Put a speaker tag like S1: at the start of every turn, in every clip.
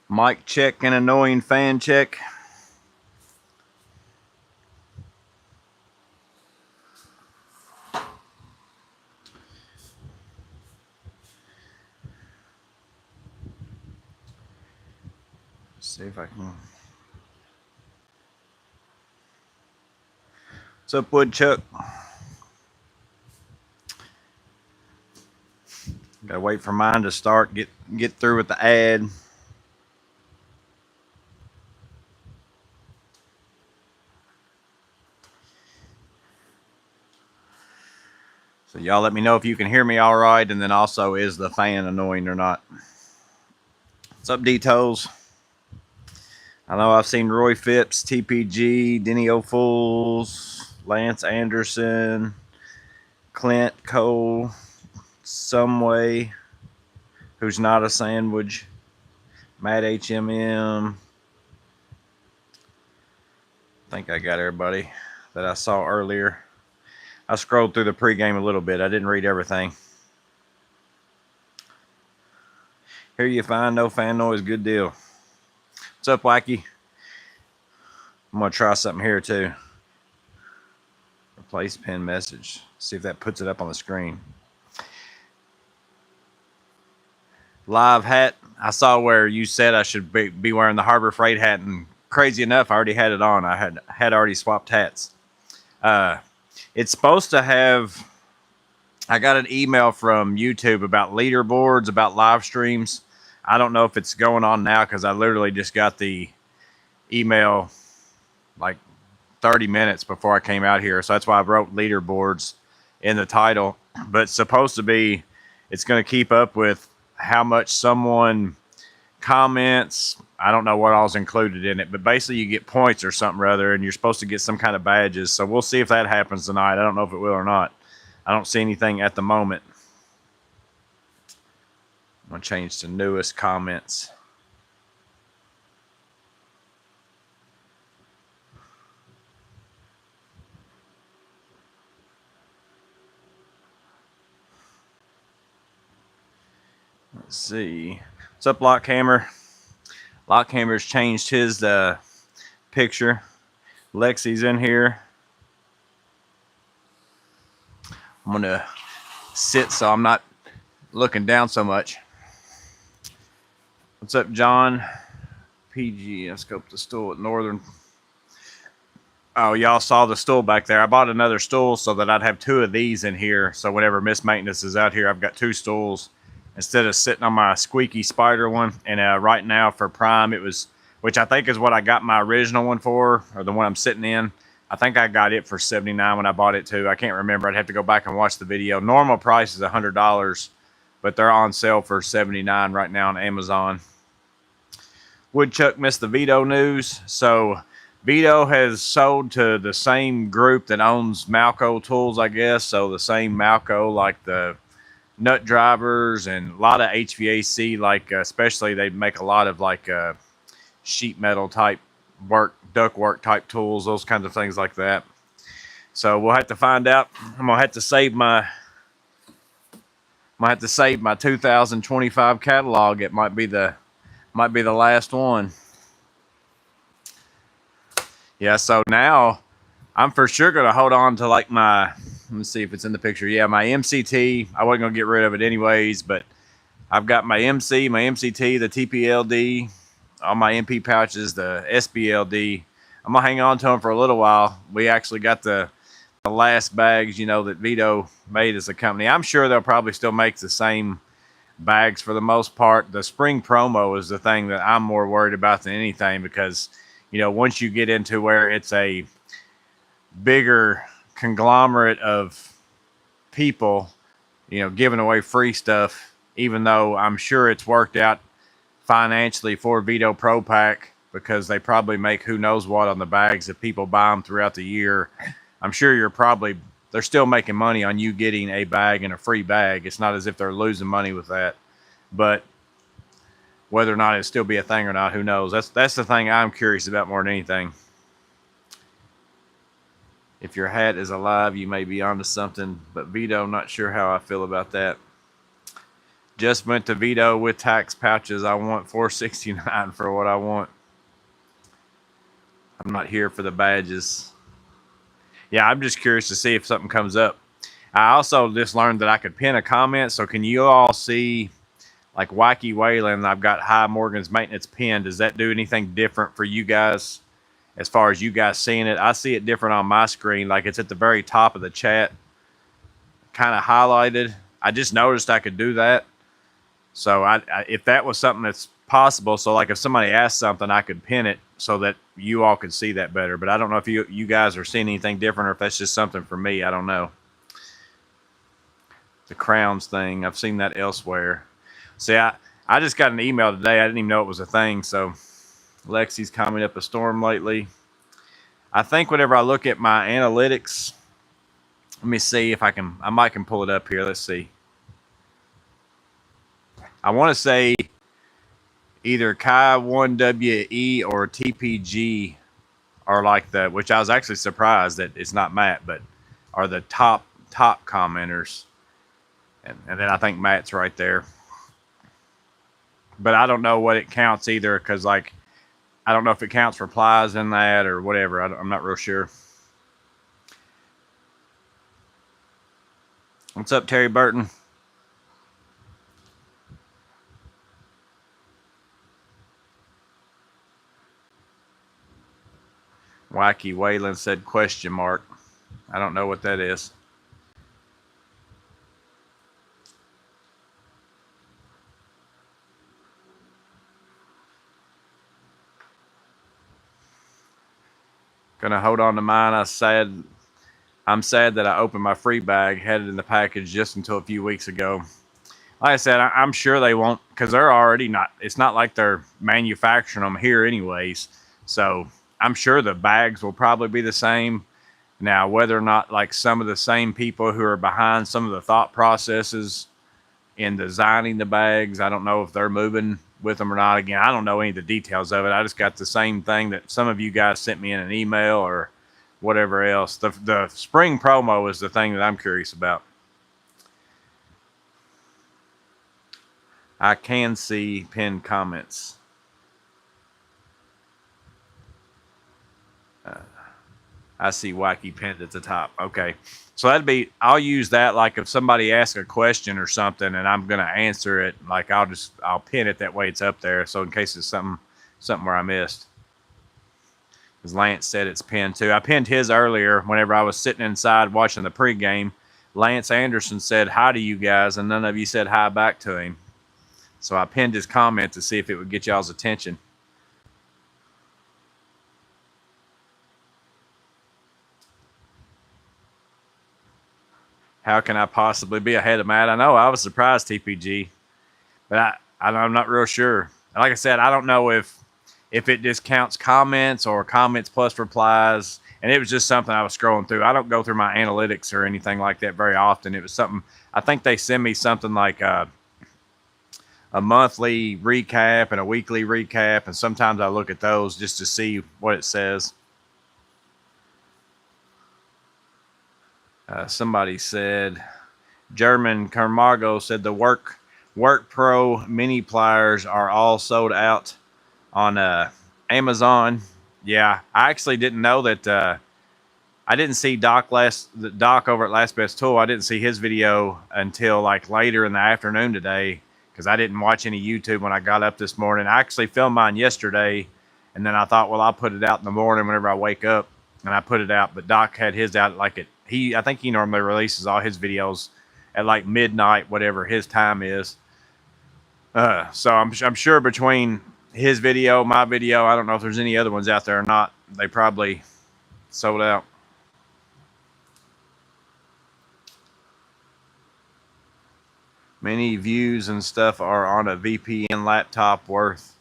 S1: Mic check and annoying fan check. Let's see if I can. What's up, Woodchuck? Gotta wait for mine to start. Get through with the ad. So y'all let me know if you can hear me all right, and then also is the fan annoying or not. What's up, D-Toes? I know I've seen Roy Phipps, TPG, Denny O'Fools, Lance Anderson, Clint Cole, Someway, who's not a sandwich, Matt HMM. I think I got everybody that I saw earlier. I scrolled through the pregame a little bit. I didn't read everything. Here you find no fan noise. Good deal. What's up, Wacky? I'm going to try something here, too. Replace pin message. See if that puts it up on the screen. Live hat. I saw where you said I should be wearing the Harbor Freight hat, and crazy enough, I already had it on. I had already swapped hats. It's supposed to have. I got an email from YouTube about leaderboards, about live streams. I don't know if it's going on now because I literally just got the email like 30 minutes before I came out here. So that's why I wrote leaderboards in the title. But it's supposed to be, it's going to keep up with how much someone comments. I don't know what all's included in it, but basically you get points or something or other, and you're supposed to get some kind of badges. So we'll see if that happens tonight. I don't know if it will or not. I don't see anything at the moment. I'm going to change to newest comments. Let's see. What's up, Lockhammer? Lockhammer's changed his picture. Lexi's in here. I'm going to sit so I'm not looking down so much. What's up, John? PG. Let's go up the stool at Northern. Oh, y'all saw the stool back there. I bought another stool so that I'd have two of these in here. So whenever Miss Maintenance is out here, I've got two stools instead of sitting on my squeaky spider one. And right now for Prime, it was, which I think is what I got my original one for, or the one I'm sitting in. I think I got it for $79 when I bought it too. I can't remember. I'd have to go back and watch the video. Normal price is $100, but they're on sale for $79 right now on Amazon. Woodchuck missed the Veto news. So Veto has sold to the same group that owns Malco Tools, I guess. So the same Malco, like the nut drivers and a lot of HVAC, like especially they make a lot of like sheet metal type work, duct work type tools, those kinds of things like that. So we'll have to find out. I'm gonna have to save my 2025 catalog. It might be the last one. Yeah, so now I'm for sure gonna hold on to like my, let me see if it's in the picture. Yeah, my MCT. I wasn't gonna get rid of it anyways, but I've got my MC, my MCT, the TPLD, all my MP pouches, the SBLD. I'm gonna hang on to them for a little while. We actually got the last bags, you know, that Veto made as a company. I'm sure they'll probably still make the same bags for the most part. The spring promo is the thing that I'm more worried about than anything, because, you know, once you get into where it's a bigger conglomerate of people, you know, giving away free stuff, even though I'm sure it's worked out financially for Veto Pro Pack, because they probably make who knows what on the bags if people buy them throughout the year. I'm sure they're still making money on you getting a bag and a free bag. It's not as if they're losing money with that. But whether or not it'll still be a thing or not, who knows? That's the thing I'm curious about more than anything. If your hat is alive, you may be onto something. But Veto, not sure how I feel about that. Just went to Veto with tax pouches. I want $469 for what I want. I'm not here for the badges. Yeah, I'm just curious to see if something comes up. I also just learned that I could pin a comment. So can you all see, like Wacky Wayland, I've got Hi Morgan's maintenance pinned. Does that do anything different for you guys as far as you guys seeing it? I see it different on my screen. Like it's at the very top of the chat, kind of highlighted. I just noticed I could do that. So if that was something that's possible, so like if somebody asked something, I could pin it so that you all could see that better. But I don't know if you guys are seeing anything different or if that's just something for me. I don't know. The crowns thing, I've seen that elsewhere. See, I just got an email today. I didn't even know it was a thing. So Lexi's coming up a storm lately. I think whenever I look at my analytics, let me see if I might can pull it up here. Let's see. I want to say either Chi1WE or TPG are like the, which I was actually surprised that it's not Matt, but are the top commenters. And then I think Matt's right there. But I don't know what it counts either, because like I don't know if it counts replies in that or whatever. I'm not real sure. What's up, Terry Burton? Wacky Wayland said question mark. I don't know what that is. Gonna hold on to mine. I'm sad that I opened my free bag, had it in the package just until a few weeks ago. Like I said, I'm sure they won't, because they're already not, it's not like they're manufacturing them here anyways. So I'm sure the bags will probably be the same. Now, whether or not like some of the same people who are behind some of the thought processes in designing the bags, I don't know if they're moving with them or not. Again, I don't know any of the details of it. I just got the same thing that some of you guys sent me in an email or whatever else. The spring promo is the thing that I'm curious about. I can see pinned comments. I see Wacky pinned at the top. Okay. So I'll use that like if somebody asks a question or something and I'm going to answer it, like I'll pin it that way it's up there. So in case it's something where I missed. Because Lance said it's pinned too. I pinned his earlier whenever I was sitting inside watching the pregame. Lance Anderson said hi to you guys and none of you said hi back to him. So I pinned his comment to see if it would get y'all's attention. How can I possibly be ahead of Matt? I know I was surprised, TPG, but I'm not real sure. Like I said, I don't know if it just counts comments or comments plus replies. And it was just something I was scrolling through. I don't go through my analytics or anything like that very often. It was something, I think they send me something like a monthly recap and a weekly recap. And sometimes I look at those just to see what it says. Somebody said, German Carmago said the Work Pro mini pliers are all sold out on Amazon. Yeah, I actually didn't know that. I didn't see Doc over at Last Best Tool. I didn't see his video until like later in the afternoon today because I didn't watch any YouTube when I got up this morning. I actually filmed mine yesterday, and then I thought, well, I'll put it out in the morning whenever I wake up, and I put it out. But Doc had his out like at I think he normally releases all his videos at like midnight, whatever his time is. So I'm sure between his video, my video, I don't know if there's any other ones out there or not. They probably sold out. Many views and stuff are on a VPN laptop worth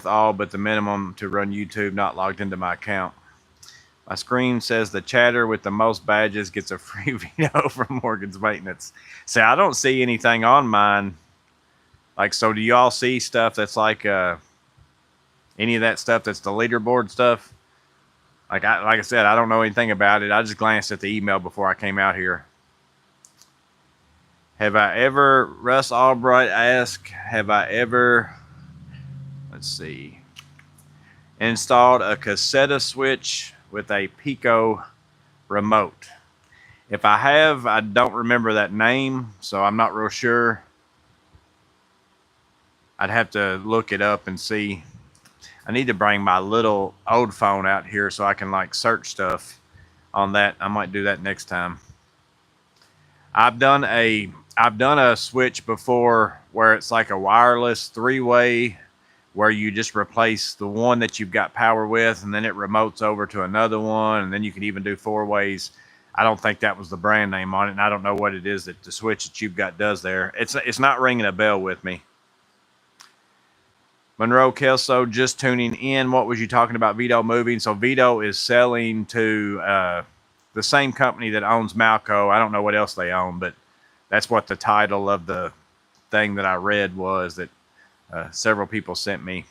S1: all but the minimum to run YouTube, not logged into my account. My screen says the chatter with the most badges gets a free Veto from Morgan's Maintenance. See, I don't see anything on mine. Like, so do y'all see stuff that's like any of that stuff that's the leaderboard stuff? Like I said, I don't know anything about it. I just glanced at the email before I came out here. Have I ever, Russ Albright asked, have I ever, let's see, installed a cassette switch with a Pico remote? If I have, I don't remember that name, so I'm not real sure. I'd have to look it up and see. I need to bring my little old phone out here so I can like search stuff on that. I might do that next time. I've done a switch before where it's like a wireless three-way where you just replace the one that you've got power with and then it remotes over to another one, and then you can even do four ways. I don't think that was the brand name on it, and I don't know what it is that the switch that you've got does there. It's not ringing a bell with me. Monroe Kelso just tuning in. What was you talking about Veto moving? So Veto is selling to the same company that owns Malco. I don't know what else they own, but that's what the title of the thing that I read was that several people sent me.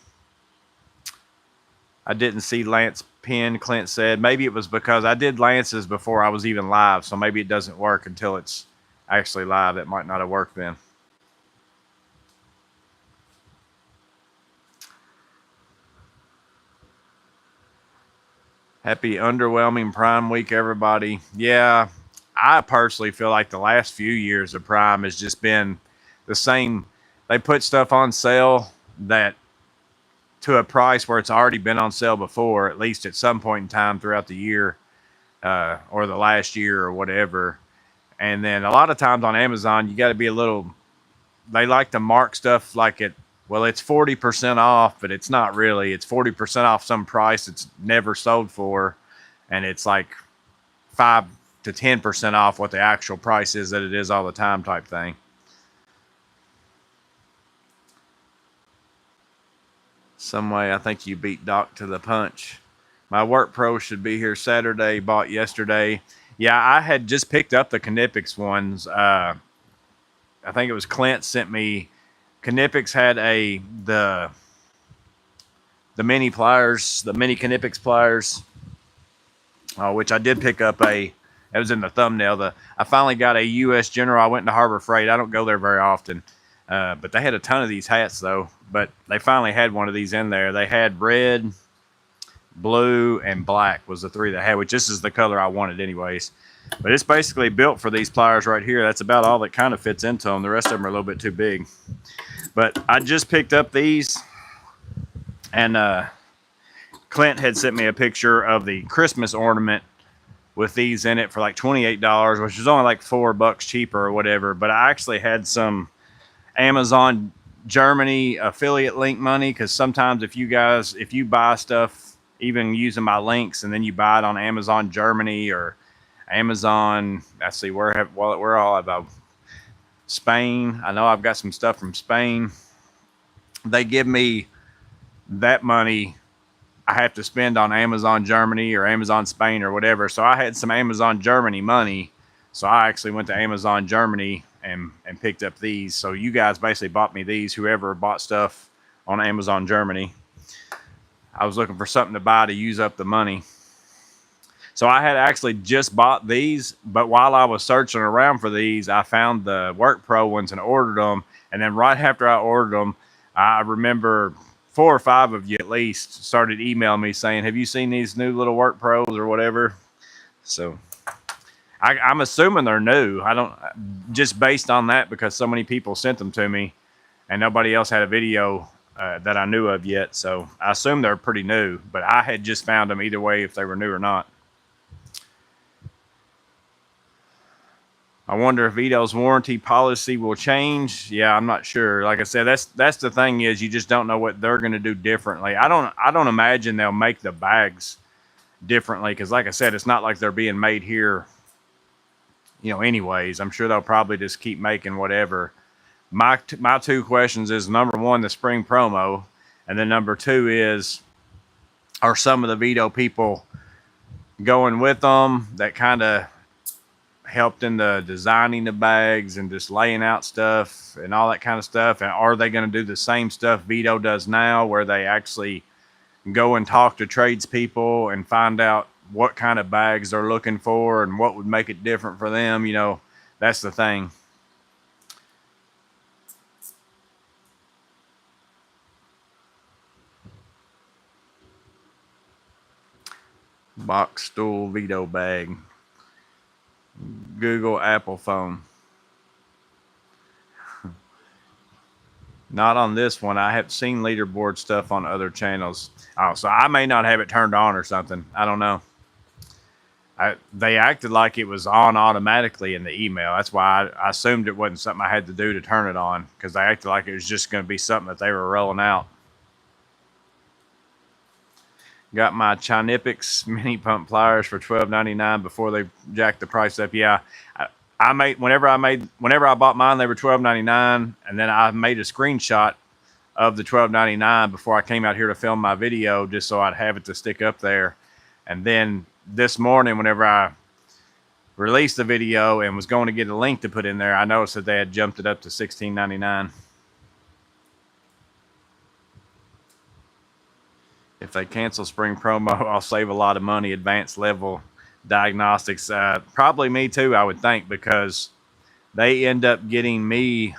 S1: I didn't see Lance pin, Clint said. Maybe it was because I did Lance's before I was even live, so maybe it doesn't work until it's actually live. It might not have worked then. Happy underwhelming Prime Week, everybody. Yeah, I personally feel like the last few years of Prime has just been the same. They put stuff on sale that to a price where it's already been on sale before, at least at some point in time throughout the year or the last year or whatever. And then a lot of times on Amazon, you got to be a little, they like to mark stuff like it's 40% off, but it's not really. It's 40% off some price it's never sold for, and it's like 5 to 10% off what the actual price is that it is all the time type thing. Some way, I think you beat Doc to the punch. My work pro should be here Saturday. Bought yesterday. Yeah, I had just picked up the Knipex ones. I think it was Clint sent me. Knipex had the mini pliers, the mini Knipex pliers, which I did pick up it was in the thumbnail. I finally got a U.S. General. I went to Harbor Freight. I don't go there very often, but they had a ton of these hats though. But they finally had one of these in there. They had red, blue, and black was the three they had, which this is the color I wanted anyways. But it's basically built for these pliers right here. That's about all that kind of fits into them. The rest of them are a little bit too big. But I just picked up these, and Clint had sent me a picture of the Christmas ornament with these in it for like $28, which is only like $4 cheaper or whatever. But I actually had some Amazon Germany affiliate link money, because sometimes if you buy stuff, even using my links, and then you buy it on Amazon Germany or Amazon, let's see, where all about Spain. I know I've got some stuff from Spain. They give me that money I have to spend on Amazon Germany or Amazon Spain or whatever. So I had some Amazon Germany money. So I actually went to Amazon Germany and picked up these. So you guys basically bought me these, whoever bought stuff on Amazon Germany. I was looking for something to buy to use up the money. So I had actually just bought these, but while I was searching around for these, I found the Work Pro ones and ordered them. And then right after I ordered them, I remember 4 or 5 of you at least started emailing me saying, have you seen these new little Work Pros or whatever? So I'm assuming they're new. I don't, just based on that, because so many people sent them to me and nobody else had a video that I knew of yet. So I assume they're pretty new, but I had just found them either way if they were new or not. I wonder if Veto's warranty policy will change. Yeah, I'm not sure. Like I said, that's the thing, is you just don't know what they're going to do differently. I don't imagine they'll make the bags differently, because like I said, it's not like they're being made here, anyways. I'm sure they'll probably just keep making whatever. My 2 questions is, number 1, the spring promo, and then number 2 is, are some of the Veto people going with them that kind of helped in the designing the bags and just laying out stuff and all that kind of stuff? And are they going to do the same stuff Veto does now, where they actually go and talk to tradespeople and find out what kind of bags they're looking for and what would make it different for them? That's the thing. Box Stool Veto bag. Google Apple phone. Not on this one. I have seen leaderboard stuff on other channels. Oh, so I may not have it turned on or something. I don't know. They acted like it was on automatically in the email. That's why I assumed it wasn't something I had to do to turn it on, because they acted like it was just going to be something that they were rolling out. Got my Chinipix mini pump pliers for $12.99 before they jacked the price up. Yeah, whenever I bought mine, they were $12.99, and then I made a screenshot of the $12.99 before I came out here to film my video, just so I'd have it to stick up there. And then this morning, whenever I released the video and was going to get a link to put in there, I noticed that they had jumped it up to $16.99. If they cancel spring promo, I'll save a lot of money. Advanced level diagnostics. Probably me too, I would think, because they end up getting me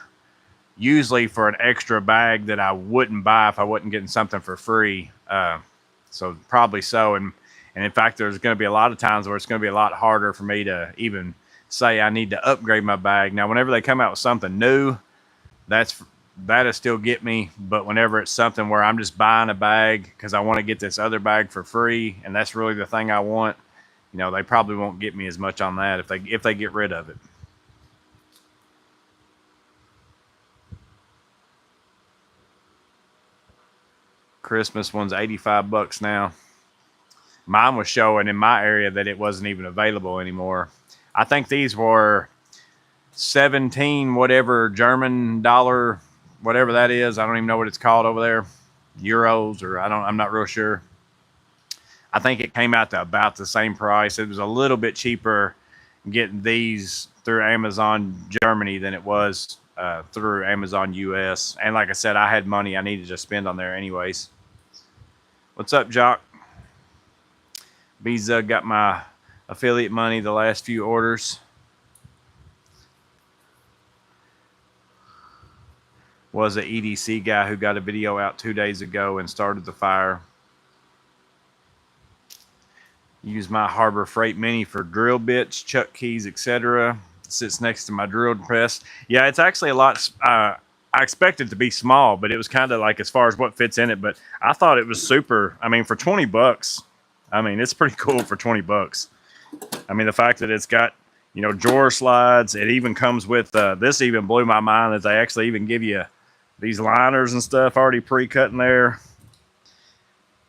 S1: usually for an extra bag that I wouldn't buy if I wasn't getting something for free. So probably so. And in fact, there's going to be a lot of times where it's going to be a lot harder for me to even say I need to upgrade my bag. Now, whenever they come out with something new, that'll still get me. But whenever it's something where I'm just buying a bag because I want to get this other bag for free, and that's really the thing I want, you know, they probably won't get me as much on that if they get rid of it. Christmas one's $85 now. Mine was showing in my area that it wasn't even available anymore. I think these were 17 whatever German dollar, whatever that is. I don't even know what it's called over there. Euros, or I'm not real sure. I think it came out to about the same price. It was a little bit cheaper getting these through Amazon Germany than it was through Amazon US. And like I said, I had money I needed to spend on there anyways. What's up, Jock? Visa got my affiliate money the last few orders. Was an EDC guy who got a video out 2 days ago and started the fire. Use my Harbor Freight Mini for drill bits, chuck keys, etc. Sits next to my drill press. Yeah, it's actually a lot. I expected it to be small, but it was kind of like as far as what fits in it. But I thought it was super. I mean, for $20, I mean, it's pretty cool for $20. I mean, the fact that it's got, you know, drawer slides. It even comes with, this even blew my mind that they actually even give you these liners and stuff already pre-cut in there.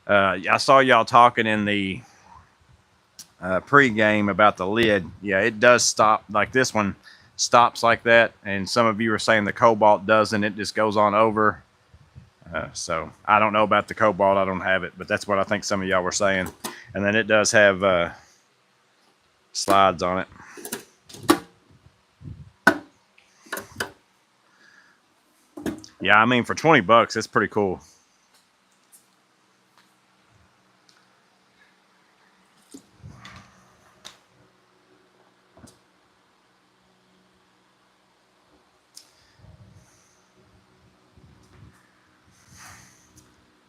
S1: I saw y'all talking in the pre-game about the lid. Yeah, it does stop. Like this one stops like that. And some of you were saying the Cobalt doesn't. It just goes on over. So I don't know about the Cobalt. I don't have it, but that's what I think some of y'all were saying. And then it does have slides on it. Yeah, I mean, for $20, it's pretty cool.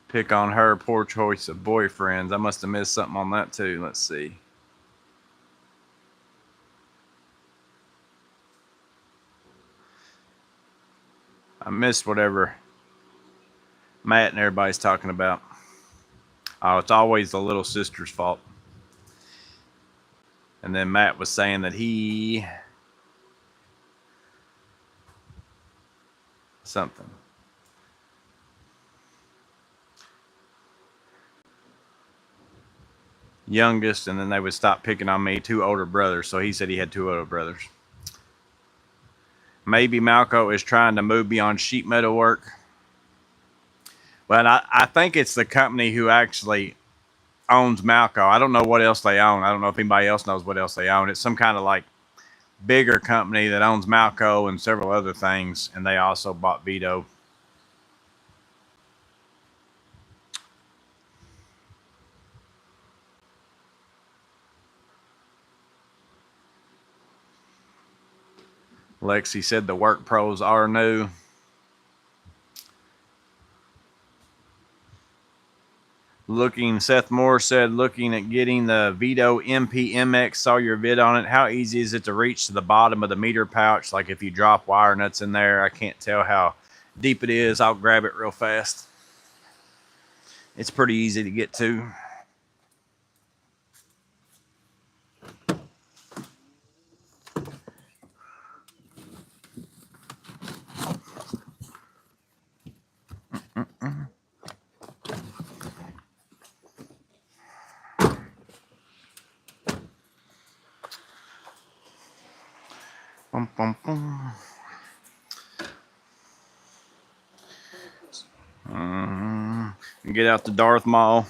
S1: Pick on her, poor choice of boyfriends. I must have missed something on that too. Let's see. I missed whatever Matt and everybody's talking about. Oh, it's always the little sister's fault. And then Matt was saying that he something. Youngest, and then they would stop picking on me. 2 older brothers. So he said he had 2 older brothers. Maybe Malco is trying to move beyond sheet metal work. But I think it's the company who actually owns Malco. I don't know what else they own. I don't know if anybody else knows what else they own. It's some kind of like bigger company that owns Malco and several other things. And they also bought Veto. Lexi said the Work Pros are new. Seth Moore said, looking at getting the Veto MPMX, saw your vid on it. How easy is it to reach to the bottom of the meter pouch? Like if you drop wire nuts in there, I can't tell how deep it is. I'll grab it real fast. It's pretty easy to get to. Bum, bum, bum. Get out the Darth Maul.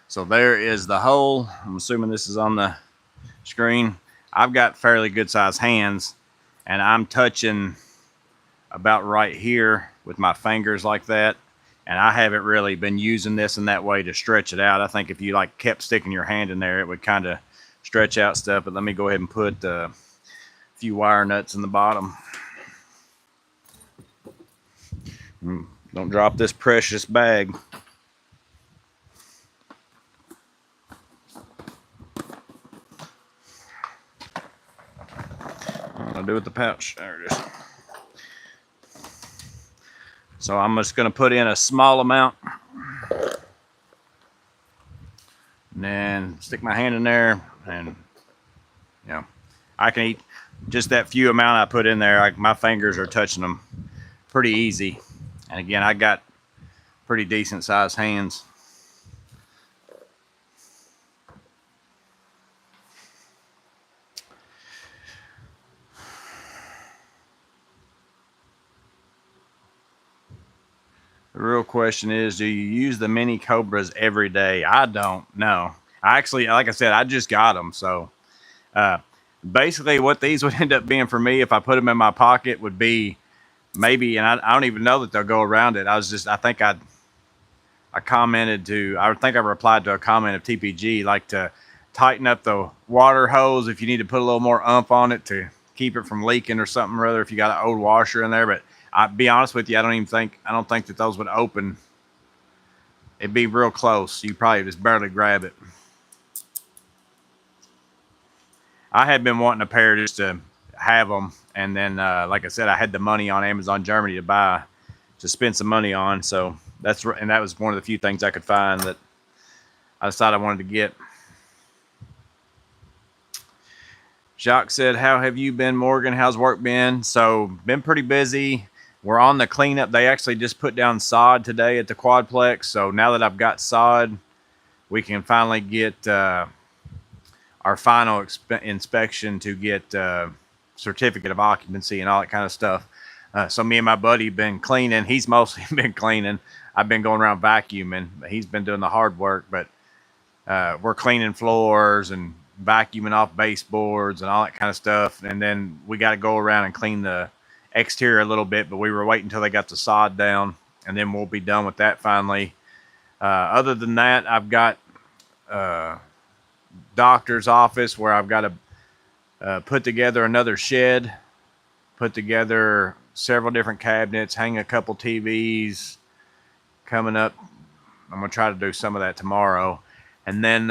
S1: So there is the hole. I'm assuming this is on the screen. I've got fairly good sized hands, and I'm touching about right here with my fingers like that. And I haven't really been using this in that way to stretch it out. I think if you like kept sticking your hand in there, it would kind of stretch out stuff. But let me go ahead and put a few wire nuts in the bottom. Don't drop this precious bag. What do I do with the pouch? There it is. So I'm just going to put in a small amount. And then stick my hand in there, and you know, I can eat just that few amount I put in there. My fingers are touching them pretty easy. And again, I got pretty decent sized hands. The real question is, do you use the mini Cobras every day? I don't know. I actually, like I said, I just got them. So basically what these would end up being for me if I put them in my pocket would be maybe, and I don't even know that they'll go around it. I think I replied to a comment of TPG, like to tighten up the water hose if you need to put a little more oomph on it to keep it from leaking or something or other if you got an old washer in there. But I'll be honest with you, I don't think that those would open. It'd be real close. You probably just barely grab it. I had been wanting a pair just to have them, and then like I said, I had the money on Amazon Germany to spend some money on. So that was one of the few things I could find that I decided I wanted to get. Jacques said, how have you been, Morgan? How's work been? So been pretty busy. We're on the cleanup. They actually just put down sod today at the Quadplex. So now that I've got sod, we can finally get our final inspection to get certificate of occupancy and all that kind of stuff. So me and my buddy been cleaning. He's mostly been cleaning. I've been going around vacuuming, but he's been doing the hard work. But we're cleaning floors and vacuuming off baseboards and all that kind of stuff. And then we got to go around and clean the exterior a little bit, but we were waiting until they got the sod down, and then we'll be done with that finally. Other than that, I've got doctor's office where I've got to put together another shed, put together several different cabinets, hang a couple TVs coming up. I'm going to try to do some of that tomorrow. And then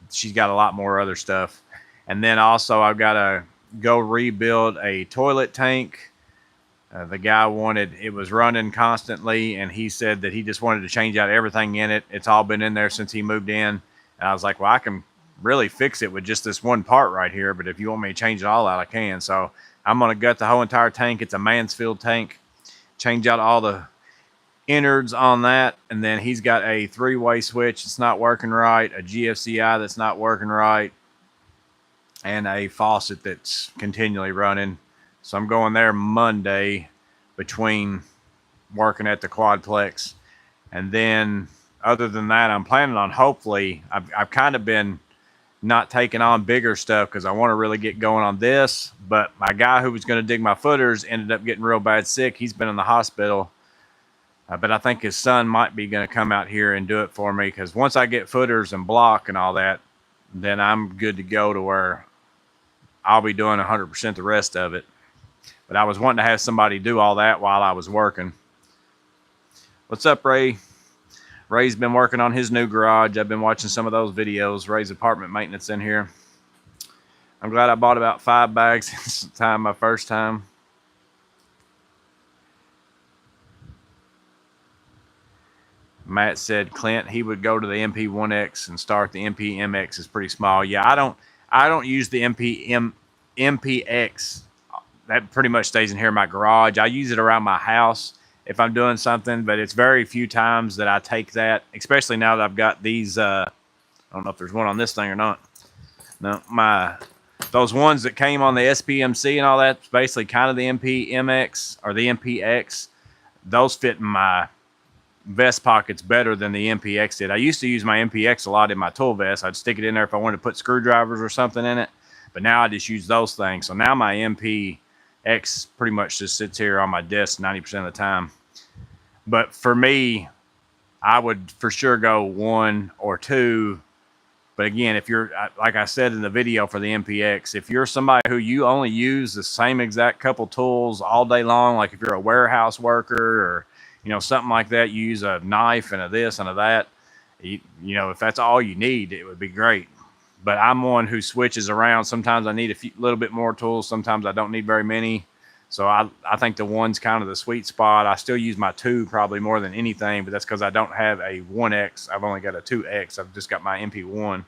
S1: she's got a lot more other stuff. And then also I've got to go rebuild a toilet tank. The guy it was running constantly, and he said that he just wanted to change out everything in it. It's all been in there since he moved in. And I was like, well, I can really fix it with just this one part right here, but if you want me to change it all out, I can. So I'm going to gut the whole entire tank. It's a Mansfield tank. Change out all the innards on that, and then he's got a 3-way switch that's not working right, a GFCI that's not working right, and a faucet that's continually running. So I'm going there Monday between working at the Quadplex. And then other than that, I'm planning on hopefully, I've kind of been not taking on bigger stuff because I want to really get going on this. But my guy who was going to dig my footers ended up getting real bad sick. He's been in the hospital. But I think his son might be going to come out here and do it for me, because once I get footers and block and all that, then I'm good to go to where I'll be doing 100% the rest of it. But I was wanting to have somebody do all that while I was working. What's up, Ray? Ray's been working on his new garage. I've been watching some of those videos. Ray's apartment maintenance in here. I'm glad I bought about 5 bags this time, my first time. Matt said Clint, he would go to the MP1X and start. The MPMX is pretty small. Yeah, I don't use the MPX. That pretty much stays in here in my garage. I use it around my house if I'm doing something, but it's very few times that I take that, especially now that I've got these, I don't know if there's one on this thing or not. No, those ones that came on the SPMC and all that, basically kind of the MPMX or the MPX, those fit in my vest pockets better than the MPX did. I used to use my MPX a lot in my tool vest. I'd stick it in there if I wanted to put screwdrivers or something in it, but now I just use those things. So now my MPX pretty much just sits here on my desk 90% of the time. But for me, I would for sure go 1 or 2. But again, if you're, like I said in the video for the MPX, if you're somebody who you only use the same exact couple tools all day long, like if you're a warehouse worker or, you know, something like that, you use a knife and a this and a that, you know, if that's all you need, it would be great. But I'm one who switches around. Sometimes I need a little bit more tools. Sometimes I don't need very many. So I think the 1's kind of the sweet spot. I still use my 2 probably more than anything, but that's because I don't have a 1X. I've only got a 2X. I've just got my MP1.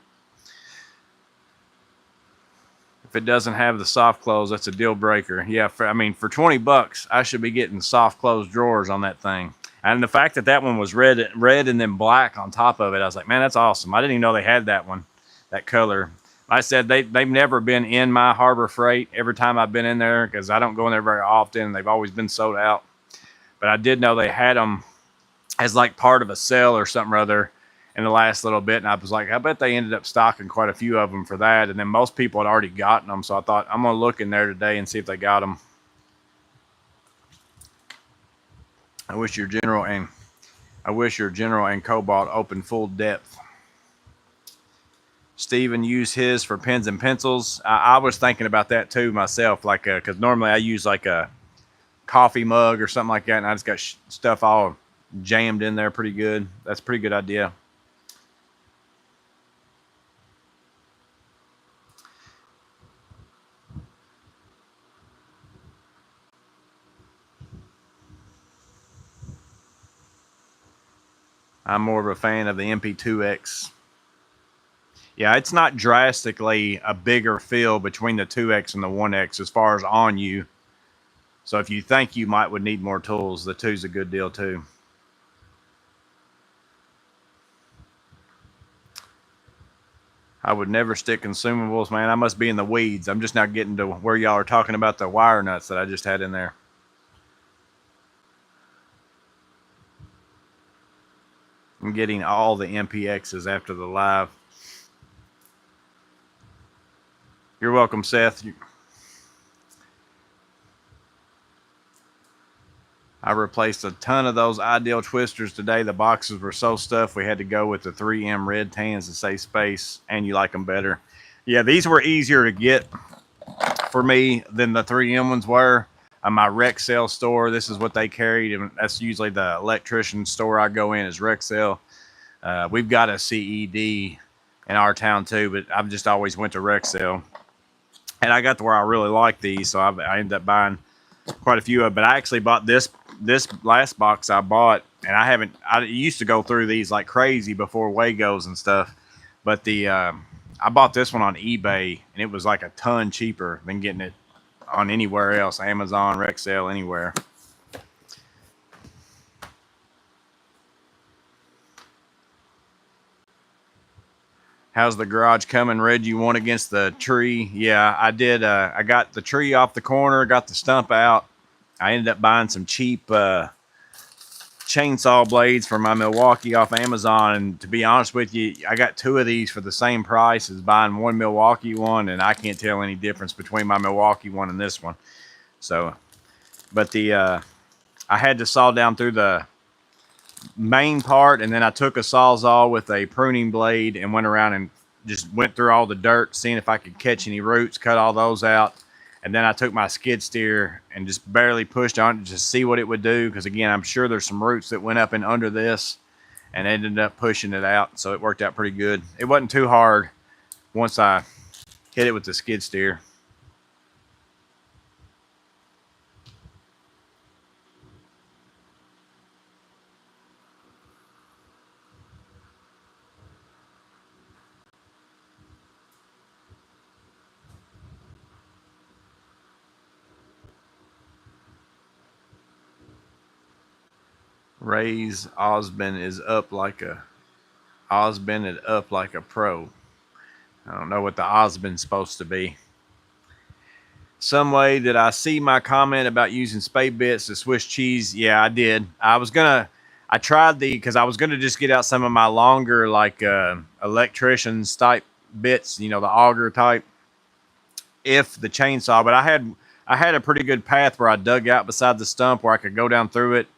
S1: If it doesn't have the soft close, that's a deal breaker. Yeah, I mean, for 20 bucks, I should be getting soft close drawers on that thing. And the fact that that one was red and then black on top of it, I was like, man, that's awesome. I didn't even know they had that one, that color. Like I said, they've never been in my Harbor Freight every time I've been in there because I don't go in there very often. They've always been sold out. But I did know they had them as like part of a sale or something or other in the last little bit. And I was like, I bet they ended up stocking quite a few of them for that. And then most people had already gotten them. So I thought, I'm going to look in there today and see if they got them. I wish your General and Cobalt open full depth. Steven used his for pens and pencils. I was thinking about that too myself, like because normally I use like a coffee mug or something like that, and I just got stuff all jammed in there pretty good. That's a pretty good idea. I'm more of a fan of the MP2X. Yeah, it's not drastically a bigger feel between the 2X and the 1X as far as on you. So if you think you would need more tools, the 2's a good deal too. I would never stick consumables, man. I must be in the weeds. I'm just now getting to where y'all are talking about the wire nuts that I just had in there. I'm getting all the MPXs after the live. You're welcome, Seth. I replaced a ton of those Ideal twisters today. The boxes were so stuffed we had to go with the 3M red tans to save space, and you like them better. Yeah, these were easier to get for me than the 3M ones were. My Rexel store, this is what they carried, and that's usually the electrician store I go in is Rexel. We've got a CED in our town too, but I've just always went to Rexel. And I got to where I really like these, so I ended up buying quite a few of them. But I actually bought this last box I bought, and I used to go through these like crazy before Wagos and stuff. But I bought this one on eBay, and it was like a ton cheaper than getting it on anywhere else, Amazon, Rexel, anywhere. How's the garage coming, Red? You won against the tree? Yeah, I did. I got the tree off the corner, got the stump out. I ended up buying some cheap chainsaw blades for my Milwaukee off Amazon. And to be honest with you, I got 2 of these for the same price as buying one Milwaukee one. And I can't tell any difference between my Milwaukee one and this one. So, but I had to saw down through the main part, and then I took a sawzall with a pruning blade and went around and just went through all the dirt, seeing if I could catch any roots, cut all those out, And then I took my skid steer and just barely pushed on it to just see what it would do. Because again, I'm sure there's some roots that went up and under this and ended up pushing it out. So it worked out pretty good. It wasn't too hard once I hit it with the skid steer. Ray's Osbin is up like a pro. I don't know what the Osbin's supposed to be. Some way did I see my comment about using spade bits to Swiss cheese? Yeah, I did. I tried because I was gonna just get out some of my longer like electrician's type bits, the auger type, if the chainsaw. But I had a pretty good path where I dug out beside the stump where I could go down through it,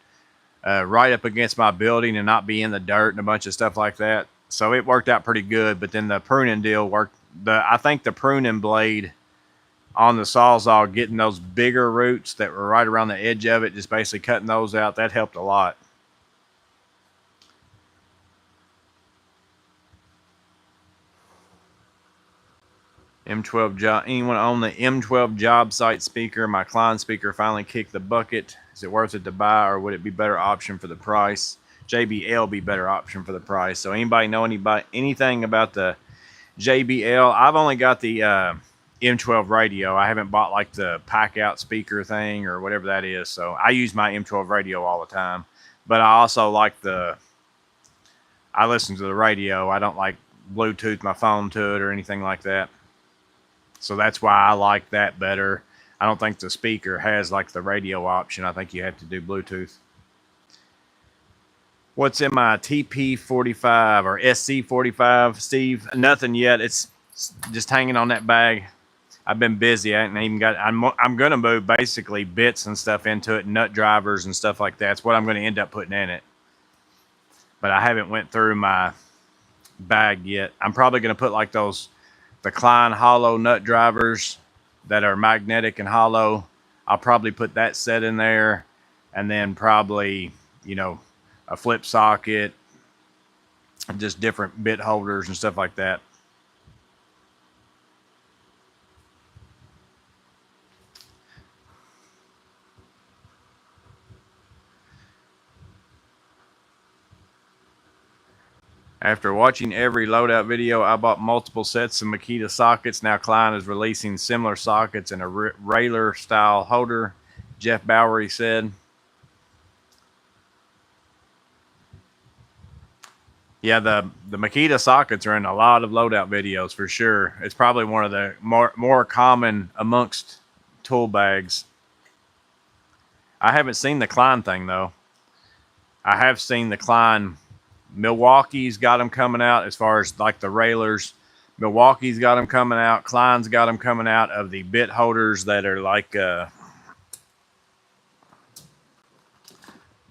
S1: right up against my building and not be in the dirt and a bunch of stuff like that. So it worked out pretty good. But then the pruning deal worked. I think the pruning blade on the Sawzall, getting those bigger roots that were right around the edge of it, just basically cutting those out, that helped a lot. M12 job. Anyone own the M12 job site speaker? My Klein speaker finally kicked the bucket. Is it worth it to buy, or would it be better option for the price? JBL be better option for the price. So anybody know anything about the JBL? I've only got the M12 radio. I haven't bought like the PAC out speaker thing or whatever that is. So I use my M12 radio all the time. But I also like I listen to the radio. I don't like Bluetooth my phone to it or anything like that. So that's why I like that better. I don't think the speaker has like the radio option. I think you have to do Bluetooth. What's in my TP45 or SC45, Steve? Nothing yet. It's just hanging on that bag. I've been busy. I haven't even got. I'm going to move basically bits and stuff into it, nut drivers and stuff like that. That's what I'm going to end up putting in it. But I haven't went through my bag yet. I'm probably going to put like the Klein hollow nut drivers that are magnetic and hollow. I'll probably put that set in there, and then probably, a flip socket, just different bit holders and stuff like that. After watching every loadout video, I bought multiple sets of Makita sockets. Now Klein is releasing similar sockets in a railer style holder, Jeff Bowery said. Yeah, the Makita sockets are in a lot of loadout videos for sure. It's probably one of the more common amongst tool bags. I haven't seen the Klein thing though. I have seen the Klein. Milwaukee's got them coming out as far as like the railers. Milwaukee's got them coming out. Klein's got them coming out of the bit holders that are like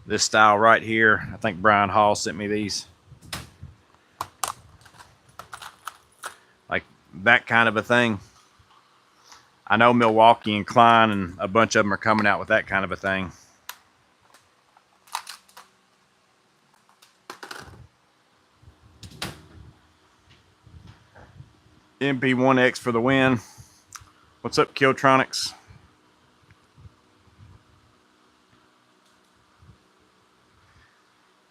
S1: this style right here. I think Brian Hall sent me these. Like that kind of a thing. I know Milwaukee and Klein and a bunch of them are coming out with that kind of a thing. MP1X for the win. What's up, Killtronics?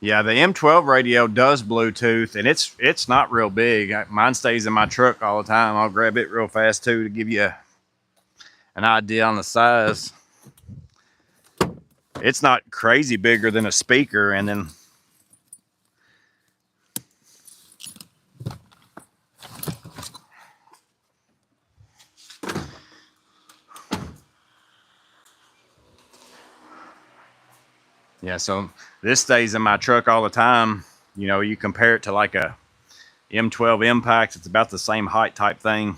S1: Yeah, the M12 radio does Bluetooth, and it's not real big. Mine stays in my truck all the time. I'll grab it real fast too to give you an idea on the size. It's not crazy bigger than a speaker, and then yeah, so this stays in my truck all the time. You compare it to like a M12 Impact, it's about the same height type thing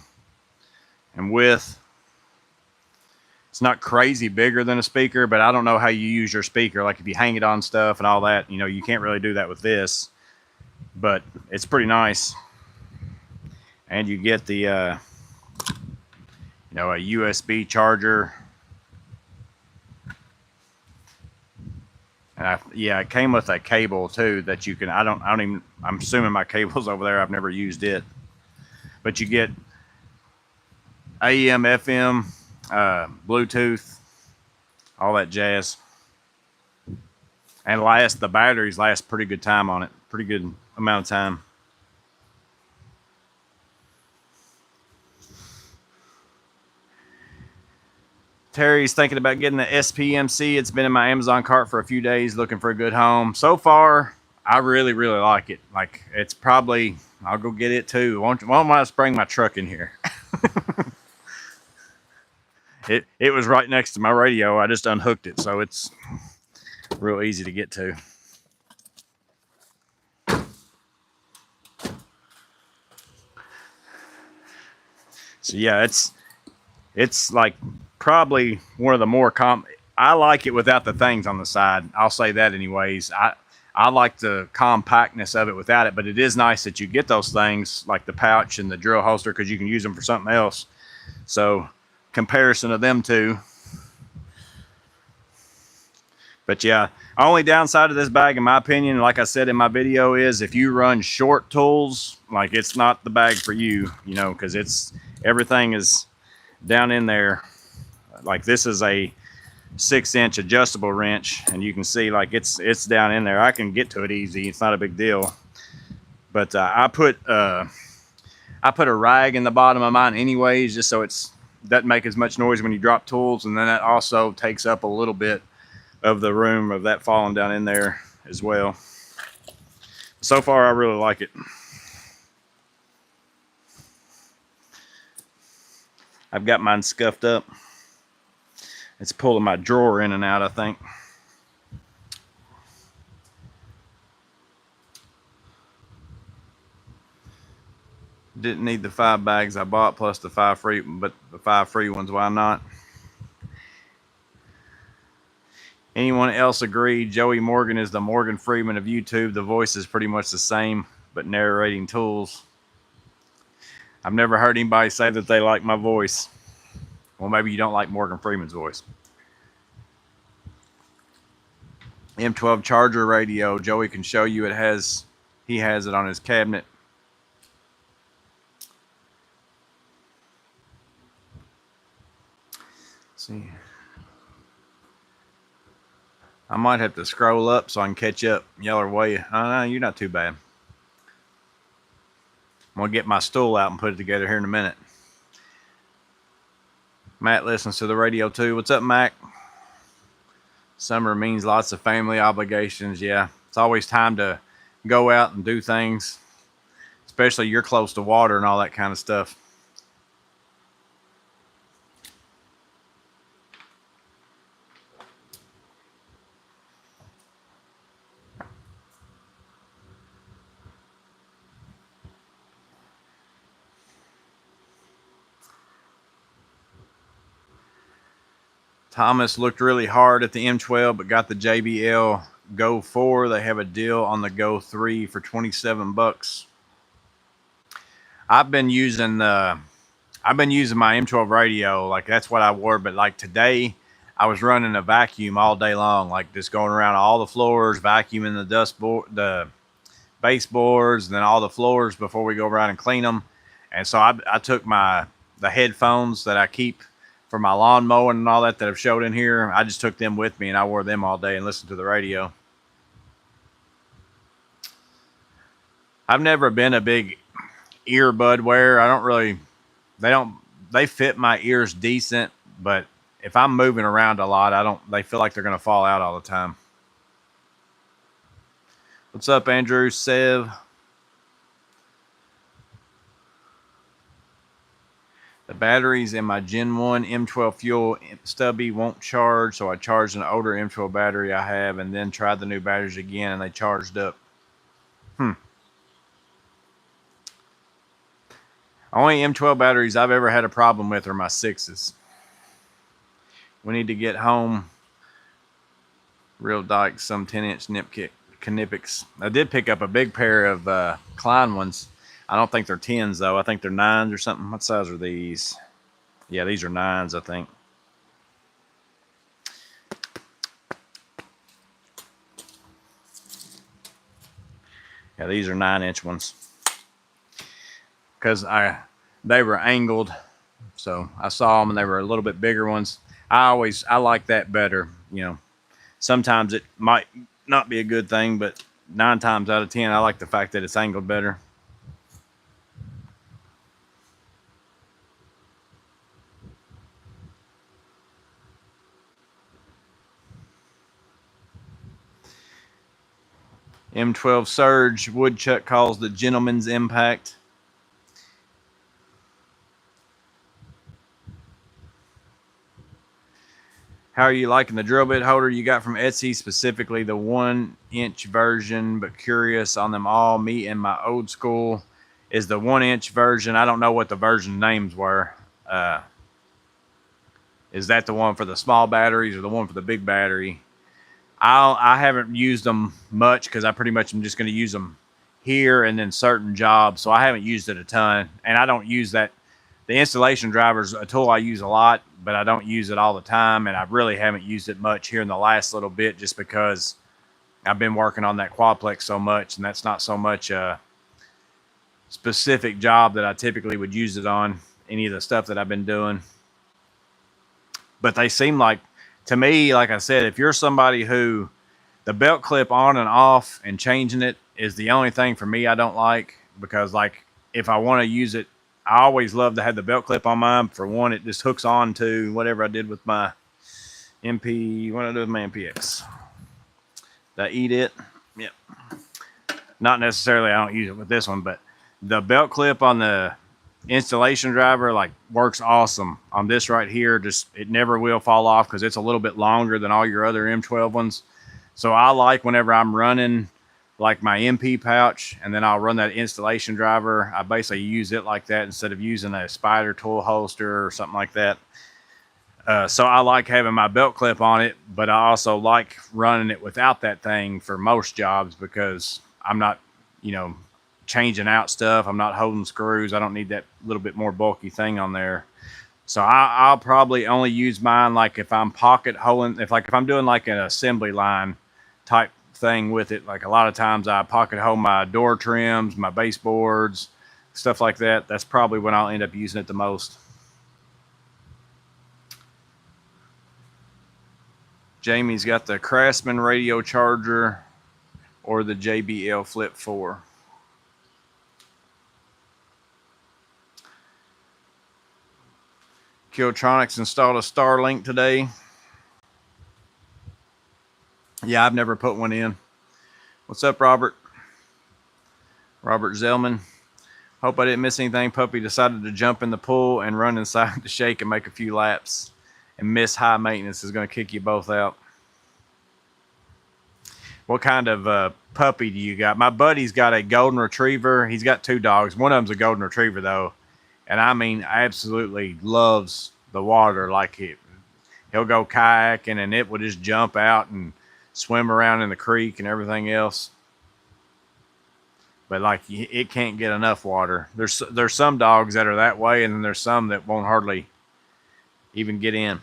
S1: and width. It's not crazy bigger than a speaker, but I don't know how you use your speaker. Like if you hang it on stuff and all that, you can't really do that with this, but it's pretty nice. And you get the you know, a USB charger. And yeah, it came with a cable too that you can. I don't even. I'm assuming my cable's over there. I've never used it, but you get AM, FM, Bluetooth, all that jazz. And the batteries last pretty good time on it. Pretty good amount of time. Terry's thinking about getting the SPMC. It's been in my Amazon cart for a few days, looking for a good home. So far, I really, really like it. Like, it's probably, I'll go get it too. Why don't I just bring my truck in here? It was right next to my radio. I just unhooked it, so it's real easy to get to. So yeah, it's like probably one of the more I like it without the things on the side. I'll say that anyways. I like the compactness of it without it, but it is nice that you get those things like the pouch and the drill holster because you can use them for something else. So comparison of them two. But yeah, only downside of this bag, in my opinion, like I said in my video, is if you run short tools, like it's not the bag for you, you know, because everything is down in there. Like this is a 6-inch adjustable wrench, and you can see like it's down in there. I can get to it easy. It's not a big deal. But I put a rag in the bottom of mine anyways, just so it doesn't make as much noise when you drop tools, and then that also takes up a little bit of the room of that falling down in there as well. So far, I really like it. I've got mine scuffed up. It's pulling my drawer in and out, I think. Didn't need the 5 bags I bought plus the 5 free, but the 5 free ones, why not? Anyone else agree Joey Morgan is the Morgan Freeman of YouTube? The voice is pretty much the same, but narrating tools. I've never heard anybody say that they like my voice. Well, maybe you don't like Morgan Freeman's voice. M12 charger radio. Joey can show you he has it on his cabinet. Let's see. I might have to scroll up so I can catch up. Y'all are way. No, you're not too bad. I'm going to get my stool out and put it together here in a minute. Matt listens to the radio too. What's up, Mac? Summer means lots of family obligations. Yeah, it's always time to go out and do things, especially you're close to water and all that kind of stuff. Thomas looked really hard at the M12, but got the JBL Go 4. They have a deal on the Go 3 for $27. I've been using my M12 radio, like that's what I wore, but like today I was running a vacuum all day long, like just going around all the floors, vacuuming the baseboards, and then all the floors before we go around and clean them. And so I took the headphones that I keep for my lawn mowing and all that I've showed in here. I just took them with me and I wore them all day and listened to the radio. I've never been a big earbud wearer. They fit my ears decent, but if I'm moving around a lot, they feel like they're going to fall out all the time. What's up, Andrew? Sev. The batteries in my Gen 1 M12 fuel stubby won't charge, so I charged an older M12 battery I have and then tried the new batteries again, and they charged up. Only M12 batteries I've ever had a problem with are my 6s. We need to get home. Real Dykes, some 10-inch Knipex. I did pick up a big pair of Klein ones. I don't think they're 10s though. I think they're 9s or something. What size are these? Yeah, these are 9s, I think. Yeah, these are 9-inch ones. Because they were angled, so I saw them and they were a little bit bigger ones. I like that better. You know, sometimes it might not be a good thing, but 9 times out of 10, I like the fact that it's angled better. M12 Surge, Woodchuck calls the gentleman's impact. How are you liking the drill bit holder you got from Etsy, specifically the 1-inch version, but curious on them all? Me and my old school is the 1-inch version. I don't know what the version names were. Is that the one for the small batteries or the one for the big battery? I haven't used them much because I pretty much am just going to use them here and then certain jobs. So I haven't used it a ton, and I don't use that. The installation driver is a tool I use a lot, but I don't use it all the time, and I really haven't used it much here in the last little bit just because I've been working on that quadplex so much, and that's not so much a specific job that I typically would use it on, any of the stuff that I've been doing. But they seem like, to me, like I said, if you're somebody who the belt clip on and off and changing it is the only thing for me I don't like, because like if I want to use it, I always love to have the belt clip on mine. For one, it just hooks on to whatever I did with my MP. What did I do with my MPX? Did I eat it? Yep. Not necessarily, I don't use it with this one, but the belt clip on the installation driver like works awesome on this right here. Just it never will fall off because it's a little bit longer than all your other M12 ones. So I like whenever I'm running like my MP pouch and then I'll run that installation driver, I basically use it like that instead of using a spider tool holster or something like that. So I like having my belt clip on it, but I also like running it without that thing for most jobs because I'm not, you know, changing out stuff. I'm not holding screws. I don't need that little bit more bulky thing on there. So I'll probably only use mine like if I'm pocket holding, if I'm doing like an assembly line type thing with it. Like a lot of times I pocket hold my door trims, my baseboards, stuff like that. That's probably when I'll end up using it the most. Jamie's got the Craftsman radio charger or the JBL Flip 4. Killtronics installed a Starlink today. Yeah, I've never put one in. What's up, Robert? Robert Zellman. Hope I didn't miss anything. Puppy decided to jump in the pool and run inside the shake and make a few laps. And miss high maintenance is going to kick you both out. What kind of puppy do you got? My buddy's got a golden retriever. He's got 2 dogs. One of them's a golden retriever, though. And I mean, absolutely loves the water. Like he'll go kayaking and it will just jump out and swim around in the creek and everything else. But like it can't get enough water. There's some dogs that are that way, and then there's some that won't hardly even get in.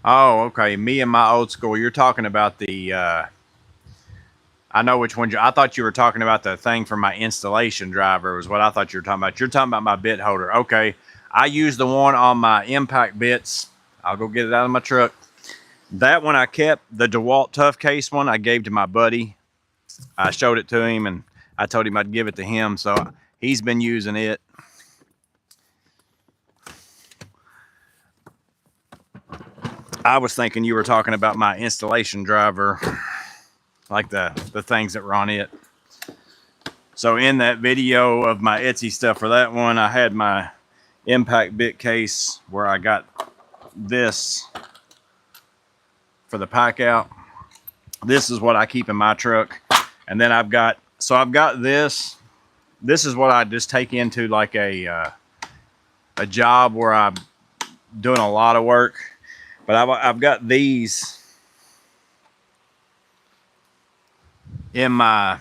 S1: Oh, okay. Me and my old school. You're talking about the. I know which one. I thought you were talking about the thing for my installation driver. Was what I thought you were talking about. You're talking about my bit holder. Okay. I use the one on my impact bits. I'll go get it out of my truck. That one I kept. The DeWalt Tough Case one I gave to my buddy. I showed it to him and I told him I'd give it to him. So he's been using it. I was thinking you were talking about my installation driver, like the things that were on it. So in that video of my Etsy stuff for that one, I had my impact bit case where I got this for the pack out. This is what I keep in my truck. And then I've got this. This is what I just take into like a job where I'm doing a lot of work. But I've got these in my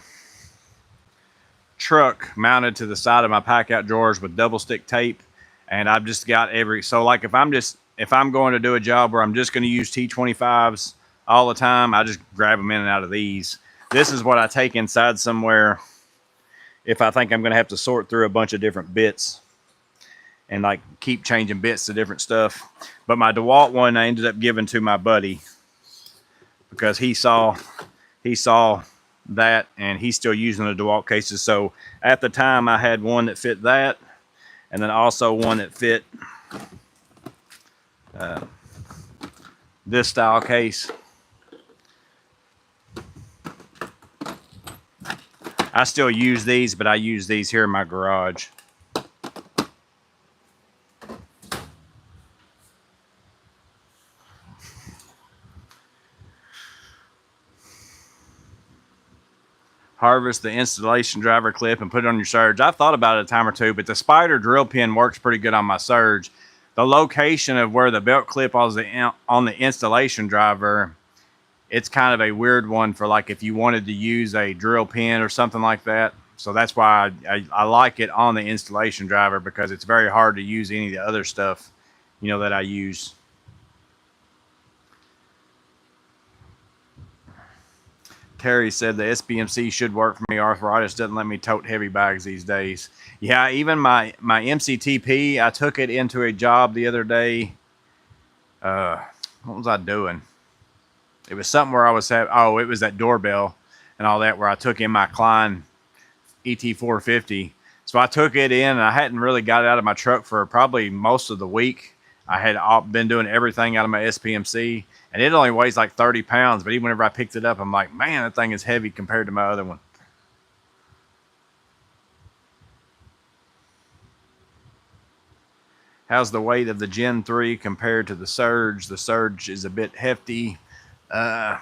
S1: truck mounted to the side of my pack out drawers with double stick tape. And I've just got so like if I'm going to do a job where I'm just going to use T25s all the time, I just grab them in and out of these. This is what I take inside somewhere if I think I'm going to have to sort through a bunch of different bits and like keep changing bits to different stuff. But my DeWalt one I ended up giving to my buddy because he saw that and he's still using the DeWalt cases. So at the time I had one that fit that, and then also one that fit this style case. I still use these, but I use these here in my garage. Harvest the installation driver clip and put it on your surge. I've thought about it a time or two, but the spider drill pin works pretty good on my surge. The location of where the belt clip was on the installation driver, it's kind of a weird one for like if you wanted to use a drill pin or something like that. So that's why I like it on the installation driver, because it's very hard to use any of the other stuff, you know, that I use. Terry said the SBMC should work for me. Arthritis doesn't let me tote heavy bags these days. Yeah, even my MCTP, I took it into a job the other day. What was I doing? It was something where I was it was that doorbell and all that, where I took in my Klein ET450. So I took it in and I hadn't really got it out of my truck for probably most of the week. I had been doing everything out of my SPMC, and it only weighs like 30 pounds. But even whenever I picked it up, I'm like, man, that thing is heavy compared to my other one. How's the weight of the Gen 3 compared to the Surge? The Surge is a bit hefty. I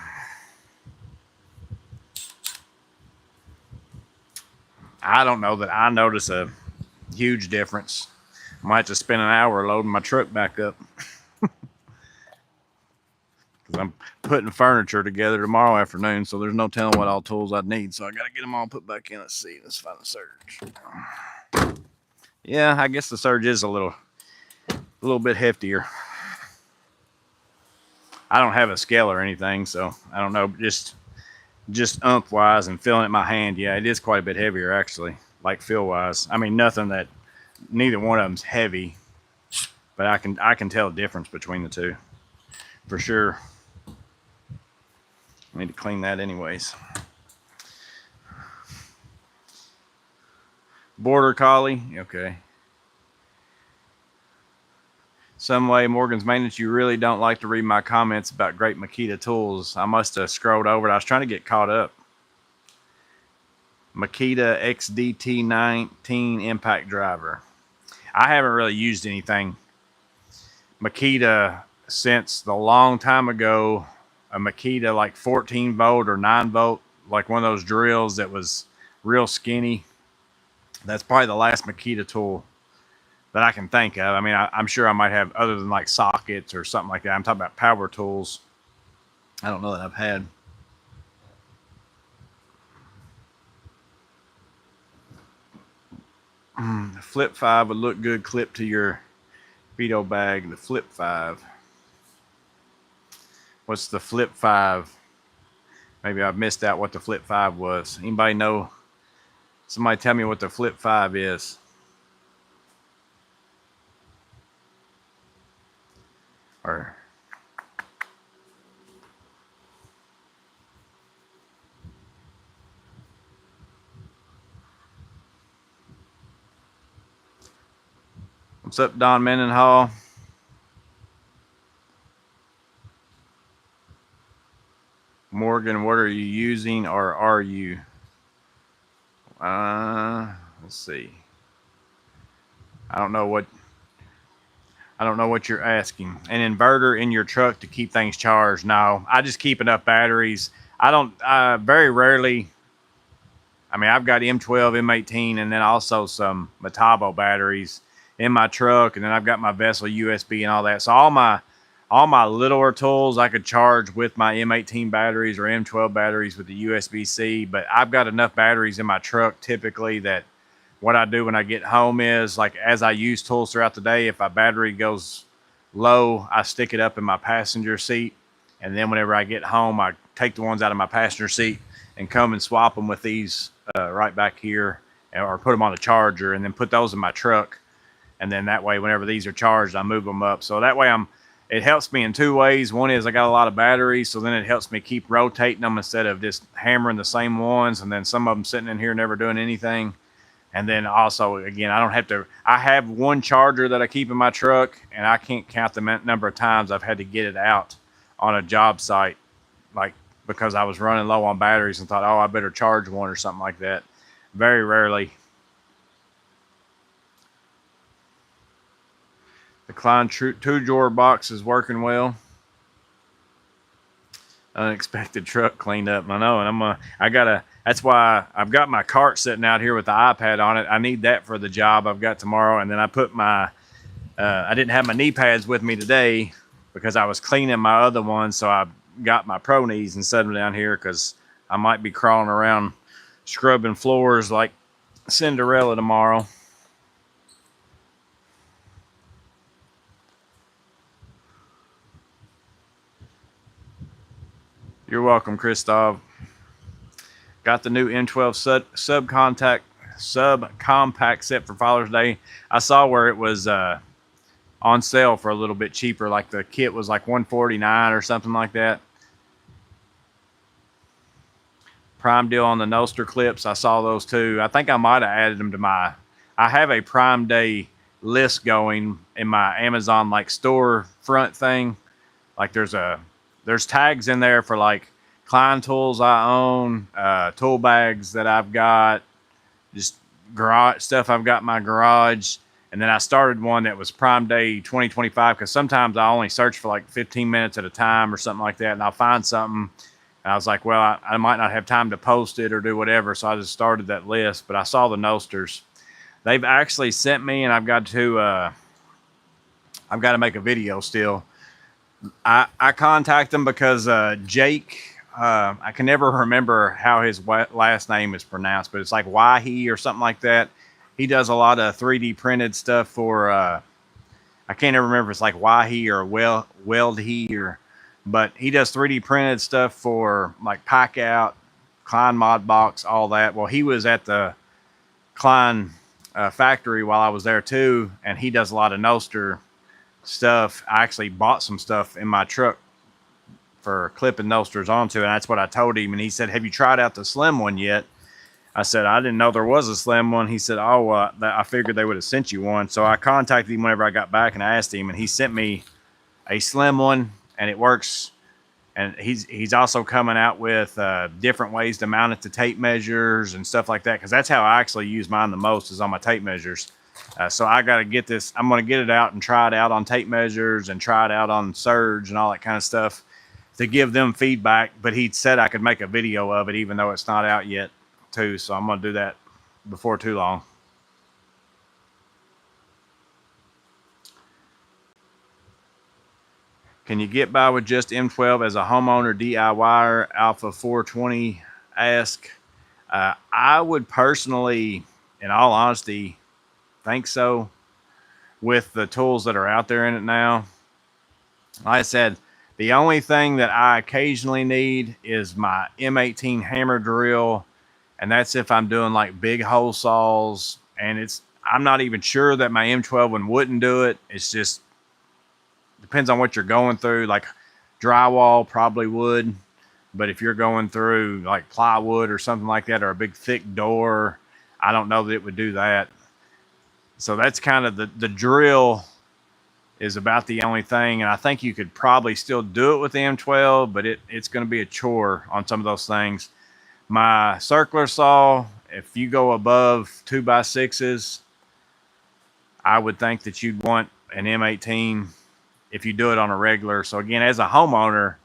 S1: don't know that I notice a huge difference. I might have to spend an hour loading my truck back up. Because I'm putting furniture together tomorrow afternoon, so there's no telling what all tools I'd need. So I got to get them all put back in. Let's see. Let's find the Surge. Yeah, I guess the Surge is a little bit heftier. I don't have a scale or anything, so I don't know. Just umph wise and feeling it in my hand, yeah, it is quite a bit heavier actually. Like feel wise, I mean, nothing that neither one of them's heavy, but I can tell the difference between the two for sure. I need to clean that anyways. Border Collie, okay. Some way, Morgan's Maintenance, you really don't like to read my comments about great Makita tools. I must have scrolled over it. I was trying to get caught up. Makita XDT19 impact driver. I haven't really used anything Makita since the long time ago. A Makita like 14 volt or 9 volt, like one of those drills that was real skinny. That's probably the last Makita tool that I can think of. I mean, I'm sure I might have other than like sockets or something like that. I'm talking about power tools. I don't know that I've had. The Flip 5 would look good clipped to your Veto bag. The Flip 5. What's the Flip 5? Maybe I've missed out what the Flip 5 was. Anybody know? Somebody tell me what the Flip 5 is. Or what's up, Don Mendenhall? Morgan, what are you using, or are you? Let's see. I don't know what. I don't know what you're asking. An inverter in your truck to keep things charged? No, I just keep enough batteries. I don't, very rarely. I mean, I've got M12, M18, and then also some Metabo batteries in my truck, and then I've got my Vessel USB and all that. So all my littler tools I could charge with my M18 batteries or M12 batteries with the USB-C. But I've got enough batteries in my truck typically that what I do when I get home is, like, as I use tools throughout the day, if my battery goes low, I stick it up in my passenger seat, and then whenever I get home, I take the ones out of my passenger seat and come and swap them with these right back here, or put them on a charger and then put those in my truck. And then that way, whenever these are charged, I move them up. So that way it helps me in two ways. One is I got a lot of batteries, so then it helps me keep rotating them instead of just hammering the same ones and then some of them sitting in here never doing anything. And then also, again, I have one charger that I keep in my truck, and I can't count the number of times I've had to get it out on a job site, like, because I was running low on batteries and thought, oh, I better charge one or something like that. Very rarely. The Klein two-drawer box is working well. Unexpected truck cleaned up. I know, and that's why I've got my cart sitting out here with the iPad on it. I need that for the job I've got tomorrow. And then I put I didn't have my knee pads with me today because I was cleaning my other ones. So I got my pro knees and set them down here because I might be crawling around scrubbing floors like Cinderella tomorrow. You're welcome, Christoph. Got the new M12 subcompact set for Father's Day. I saw where it was on sale for a little bit cheaper. Like the kit was like $149 or something like that. Prime deal on the Noster clips. I saw those too. I think I might have added them to I have a Prime Day list going in my Amazon like store front thing. Like there's tags in there for like Klein tools I own, tool bags that I've got, just garage stuff I've got in my garage. And then I started one that was Prime Day 2025 because sometimes I only search for like 15 minutes at a time or something like that, and I'll find something. And I was like, well, I might not have time to post it or do whatever, so I just started that list. But I saw the Nosters. They've actually sent me, and I've got to make a video still. I contact them because Jake, I can never remember how his last name is pronounced, but it's like Wahi or something like that. He does a lot of 3D printed stuff for, I can't ever remember if it's like Wahi or Weldhe, but he does 3D printed stuff for like PAC Out, Klein Mod Box, all that. Well, he was at the Klein factory while I was there too, and he does a lot of Noster stuff. I actually bought some stuff in my truck for clipping Nosters onto, and that's what I told him. And he said, have you tried out the slim one yet? I said, I didn't know there was a slim one. He said, oh, I figured they would have sent you one. So I contacted him whenever I got back and I asked him, and he sent me a slim one, and it works. And he's also coming out with different ways to mount it to tape measures and stuff like that, because that's how I actually use mine the most, is on my tape measures. So I got to get this. I'm going to get it out and try it out on tape measures and try it out on Surge and all that kind of stuff to give them feedback. But he said I could make a video of it, even though it's not out yet too. So I'm going to do that before too long. Can you get by with just M12 as a homeowner DIYer? Alpha 420 ask. I would personally, in all honesty, think so, with the tools that are out there in it now. Like I said, the only thing that I occasionally need is my M18 hammer drill, and that's if I'm doing like big hole saws, and I'm not even sure that my M12 one wouldn't do it. It's just depends on what you're going through. Like drywall probably would, but if you're going through like plywood or something like that, or a big thick door, I don't know that it would do that. So that's kind of the drill is about the only thing. And I think you could probably still do it with the M12, but it's going to be a chore on some of those things. My circular saw, if you go above 2x6s, I would think that you'd want an M18 if you do it on a regular. So again, as a homeowner,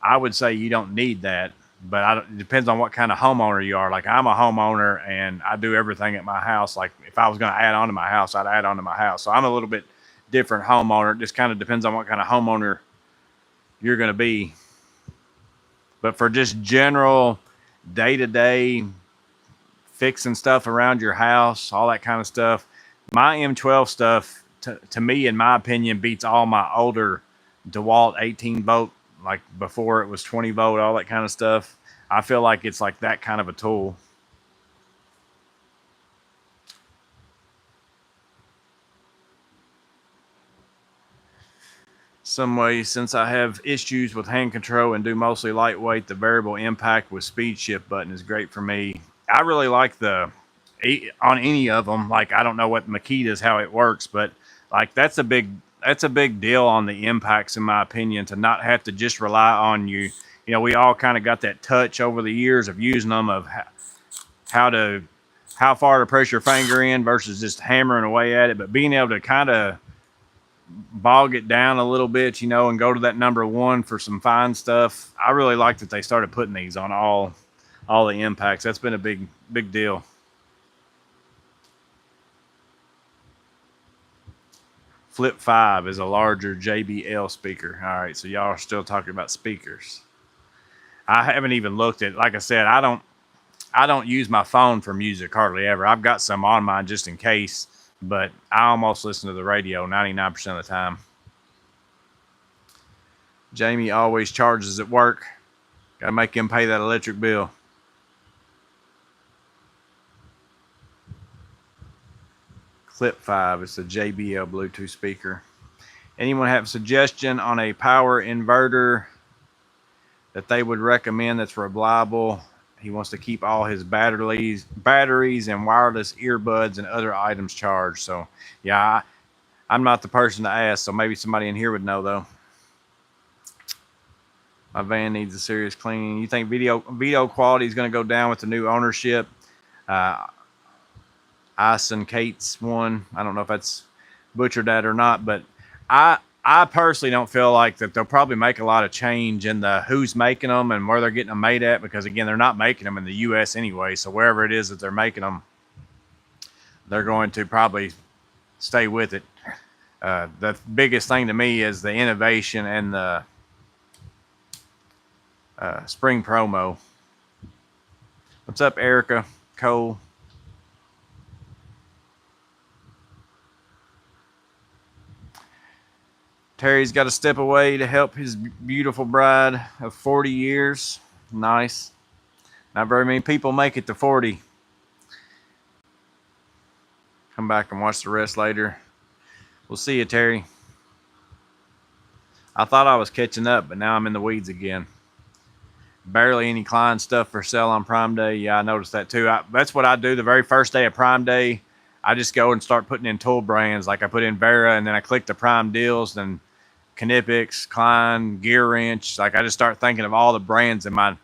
S1: I would say you don't need that, but it depends on what kind of homeowner you are. Like I'm a homeowner and I do everything at my house. Like if I was going to add on to my house, I'd add on to my house. So I'm a little bit different homeowner. It just kind of depends on what kind of homeowner you're going to be. But for just general day-to-day fixing stuff around your house, all that kind of stuff, my M12 stuff, to me, in my opinion, beats all my older DeWalt 18 volt, like before it was 20 volt, all that kind of stuff. I feel like it's like that kind of a tool. Some way, since I have issues with hand control and do mostly lightweight, the variable impact with speed shift button is great for me. I really like on any of them. Like I don't know what Makita's how it works, but like that's a big deal on the impacts in my opinion, to not have to just rely on you. You know, we all kind of got that touch over the years of using them, of how far to press your finger in versus just hammering away at it, but being able to kind of bog it down a little bit, you know, and go to that number one for some fine stuff. I really like that they started putting these on all the impacts. That's been a big deal. Flip 5 is a larger JBL speaker. All right, so y'all are still talking about speakers. I haven't even looked at, like I said, I don't use my phone for music hardly ever. I've got some on mine just in case, but I almost listen to the radio 99% of the time. Jamie always charges at work. Got to make him pay that electric bill. Flip 5, it's a JBL Bluetooth speaker. Anyone have a suggestion on a power inverter that they would recommend that's reliable? He wants to keep all his batteries and wireless earbuds and other items charged. So yeah, I'm not the person to ask, so maybe somebody in here would know though. My van needs a serious cleaning. You think Veto quality is going to go down with the new ownership? Ice and Kate's one. I don't know if that's butchered that or not, but I personally don't feel like that they'll probably make a lot of change in the who's making them and where they're getting them made at, because again, they're not making them in the U.S. anyway. So wherever it is that they're making them, they're going to probably stay with it. The biggest thing to me is the innovation and the spring promo. What's up, Erica Cole? Terry's got to step away to help his beautiful bride of 40 years. Nice. Not very many people make it to 40. Come back and watch the rest later. We'll see you, Terry. I thought I was catching up, but now I'm in the weeds again. Barely any Klein stuff for sale on Prime Day. Yeah, I noticed that too. That's what I do the very first day of Prime Day. I just go and start putting in tool brands. Like I put in Vera, and then I click the Prime deals, then Knipex, Klein, Gear Wrench. Like I just start thinking of all the brands in my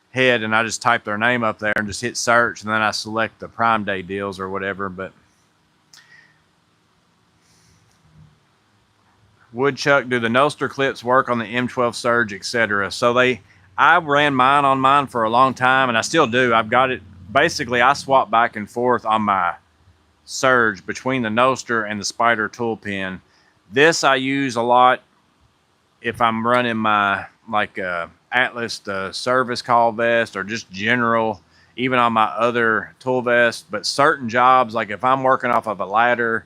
S1: head, and I just type their name up there and just hit search, and then I select the Prime Day deals or whatever. But Woodchuck, do the Noster clips work on the M12 Surge, etc.? So I ran mine on mine for a long time, and I still do. I've got it. Basically, I swap back and forth on my Surge between the Noster and the Spider tool pen. This I use a lot if I'm running my Atlas, the service call vest, or just general, even on my other tool vest. But certain jobs, like if I'm working off of a ladder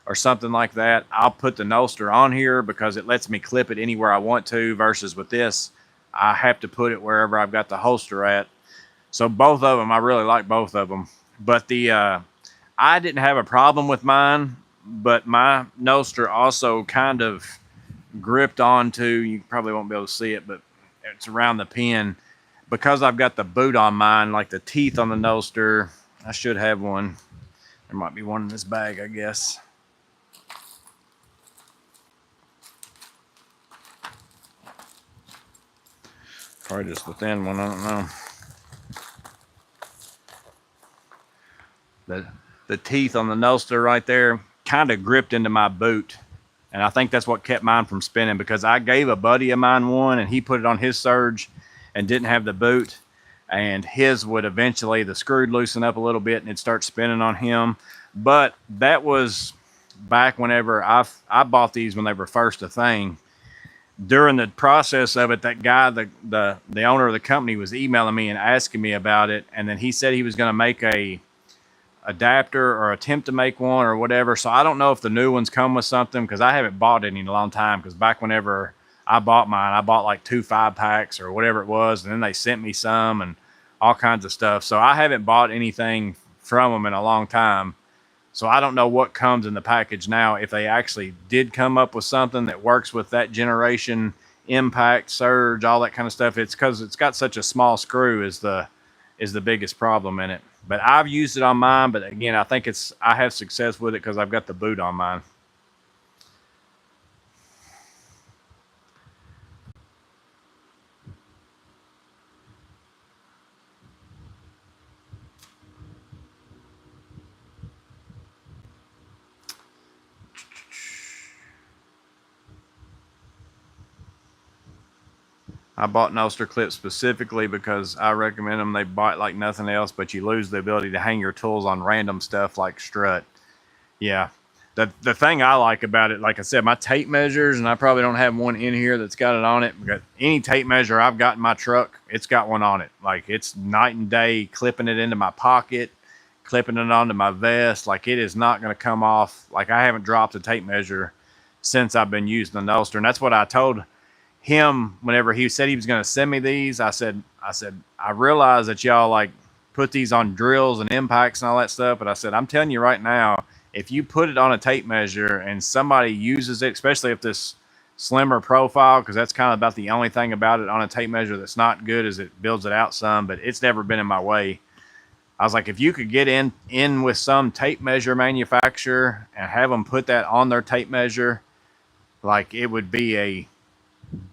S1: or something like that, I'll put the Noster on here because it lets me clip it anywhere I want to, versus with this, I have to put it wherever I've got the holster at. So both of them, I really like both of them. But I didn't have a problem with mine, but my Noster also kind of gripped onto, you probably won't be able to see it, but it's around the pin. Because I've got the boot on mine, like the teeth on the Noster, I should have one. There might be one in this bag, I guess. Probably just the thin one, I don't know. The teeth on the Noster right there kind of gripped into my boot, And I think that's what kept mine from spinning, because I gave a buddy of mine one and he put it on his surge and didn't have the boot. And his would eventually, the screw would loosen up a little bit and it'd start spinning on him. But that was back whenever I bought these when they were first a thing. During the process of it, that guy, the owner of the company, was emailing me and asking me about it. And then he said he was going to make a adapter or attempt to make one or whatever. So I don't know if the new ones come with something, because I haven't bought any in a long time. Because back whenever I bought mine, I bought like 2 5-packs or whatever it was, and then they sent me some and all kinds of stuff. So I haven't bought anything from them in a long time. So I don't know what comes in the package now, if they actually did come up with something that works with that generation impact, surge, all that kind of stuff. It's because it's got such a small screw is the biggest problem in it. But I've used it on mine. But again, I think I have success with it because I've got the boot on mine. I bought Noster clips specifically because I recommend them. They bite like nothing else, but you lose the ability to hang your tools on random stuff like strut. Yeah. The thing I like about it, like I said, my tape measures, and I probably don't have one in here that's got it on it, but any tape measure I've got in my truck, it's got one on it. Like, it's night and day, clipping it into my pocket, clipping it onto my vest. Like, it is not going to come off. Like, I haven't dropped a tape measure since I've been using the Noster. And that's what I told him whenever he said he was going to send me these. I said, I realize that y'all like put these on drills and impacts and all that stuff. But I said, I'm telling you right now, if you put it on a tape measure and somebody uses it, especially if this slimmer profile, because that's kind of about the only thing about it on a tape measure that's not good, is it builds it out some, but it's never been in my way. I was like, if you could get in with some tape measure manufacturer and have them put that on their tape measure, like, it would be a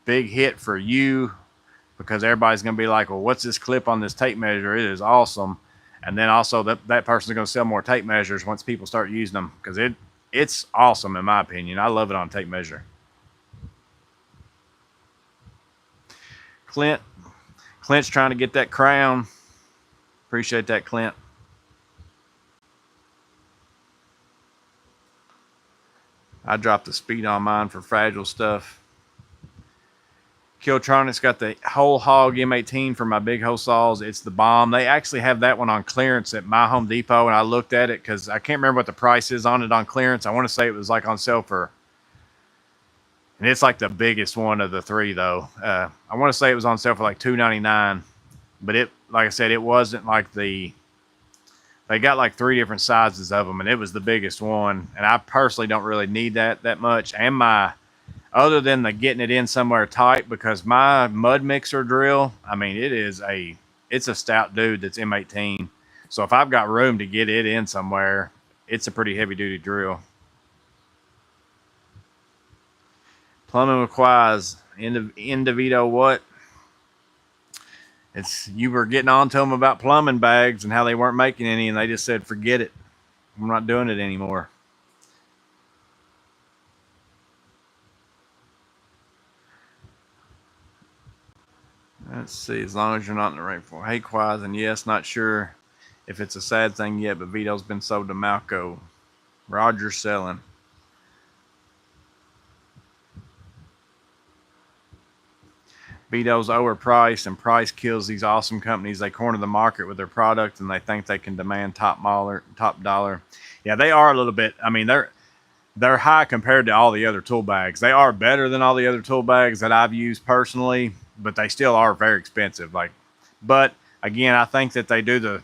S1: big hit for you, because everybody's going to be like, well, what's this clip on this tape measure? It is awesome. And then also that person's going to sell more tape measures once people start using them, because it's awesome in my opinion. I love it on tape measure. Clint's trying to get that crown. Appreciate that, Clint. I dropped the speed on mine for fragile stuff. Killtronic's got the whole hog M18 for my big hole saws. It's the bomb. They actually have that one on clearance at my Home Depot, and I looked at it because I can't remember what the price is on it on clearance. I want to say it was like on sale for, and it's like the biggest one of the three though. I want to say it was on sale for like $2.99, but it, like I said, it wasn't like they got like 3 different sizes of them, and it was the biggest one. And I personally don't really need that much. And other than the getting it in somewhere tight, because my mud mixer drill, I mean, it's a stout dude that's M18. So if I've got room to get it in somewhere, it's a pretty heavy duty drill. Plumbing requires into Veto what? You were getting on to them about plumbing bags and how they weren't making any, and they just said, forget it. I'm not doing it anymore. Let's see, as long as you're not in the right for hate-wise, and yes, not sure if it's a sad thing yet, but Veto's been sold to Malco. Roger's selling. Veto's overpriced, and price kills these awesome companies. They corner the market with their product, and they think they can demand top dollar. Yeah, they are a little bit. I mean, they're high compared to all the other tool bags. They are better than all the other tool bags that I've used personally, but they still are very expensive. But again, I think that they do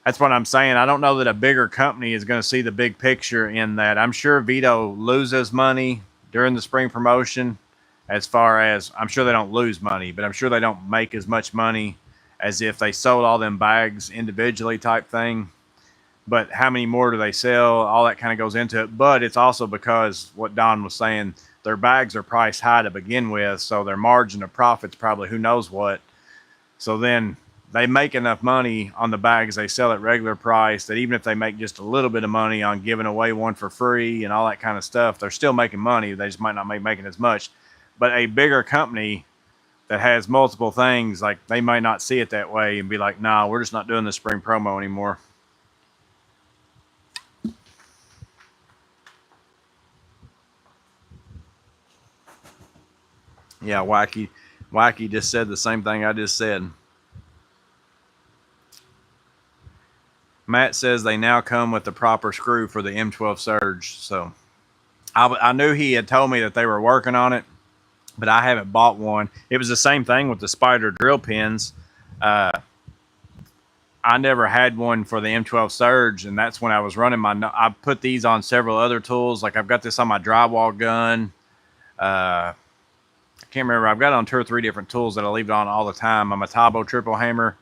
S1: that's what I'm saying. I don't know that a bigger company is going to see the big picture in that. I'm sure Veto loses money during the spring promotion, as far as, I'm sure they don't lose money, but I'm sure they don't make as much money as if they sold all them bags individually type thing. But how many more do they sell? All that kind of goes into it. But it's also because what Don was saying, their bags are priced high to begin with, so their margin of profit's probably who knows what. So then they make enough money on the bags they sell at regular price that even if they make just a little bit of money on giving away one for free and all that kind of stuff, they're still making money. They just might not be making as much. But a bigger company that has multiple things, like they might not see it that way and be like, nah, we're just not doing the spring promo anymore. Yeah, Wacky just said the same thing I just said. Matt says they now come with the proper screw for the M12 Surge. So I knew he had told me that they were working on it, but I haven't bought one. It was the same thing with the Spider drill pins. I never had one for the M12 Surge, and that's when I was running I put these on several other tools. Like I've got this on my drywall gun. I can't remember. I've got it on 2 or 3 different tools that I leave it on all the time. I'm a Tabo triple hammer.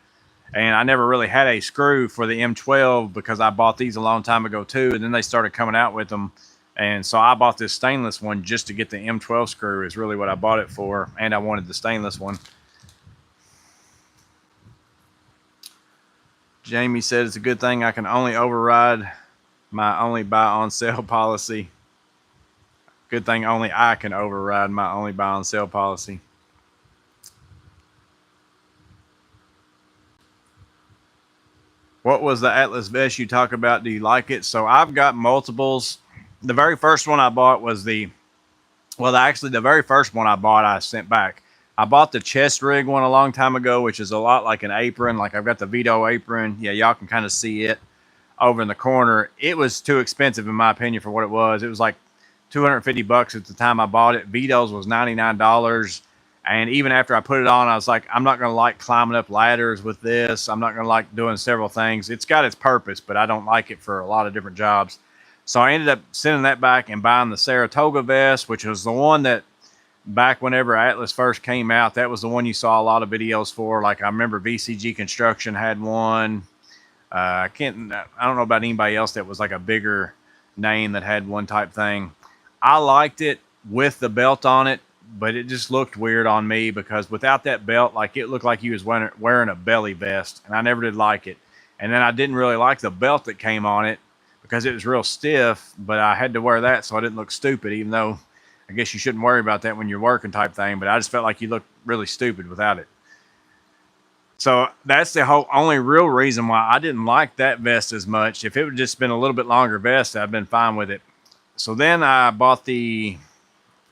S1: And I never really had a screw for the M12 because I bought these a long time ago too. And then they started coming out with them. And so I bought this stainless one just to get the M12 screw is really what I bought it for. And I wanted the stainless one. Jamie said it's a good thing I can only override my only buy on sale policy. Good thing only I can override my only buy on sale policy. What was the Atlas vest you talk about? Do you like it? So I've got multiples. The very first one I bought was the very first one I bought I sent back. I bought the chest rig one a long time ago, which is a lot like an apron. Like I've got the Veto apron. Yeah, y'all can kind of see it over in the corner. It was too expensive in my opinion for what it was. It was like $250 at the time I bought it. Veto's was $99. And even after I put it on, I was like, I'm not going to like climbing up ladders with this. I'm not going to like doing several things. It's got its purpose, but I don't like it for a lot of different jobs. So I ended up sending that back and buying the Saratoga vest, which was the one that back whenever Atlas first came out, that was the one you saw a lot of videos for. Like I remember VCG Construction had one. I don't know about anybody else that was like a bigger name that had one type thing. I liked it with the belt on it, but it just looked weird on me because without that belt, like it looked like he was wearing a belly vest, and I never did like it. And then I didn't really like the belt that came on it because it was real stiff, but I had to wear that so I didn't look stupid, even though I guess you shouldn't worry about that when you're working type thing, but I just felt like you looked really stupid without it. So that's the only real reason why I didn't like that vest as much. If it would just been a little bit longer vest, I'd been fine with it. So then I bought the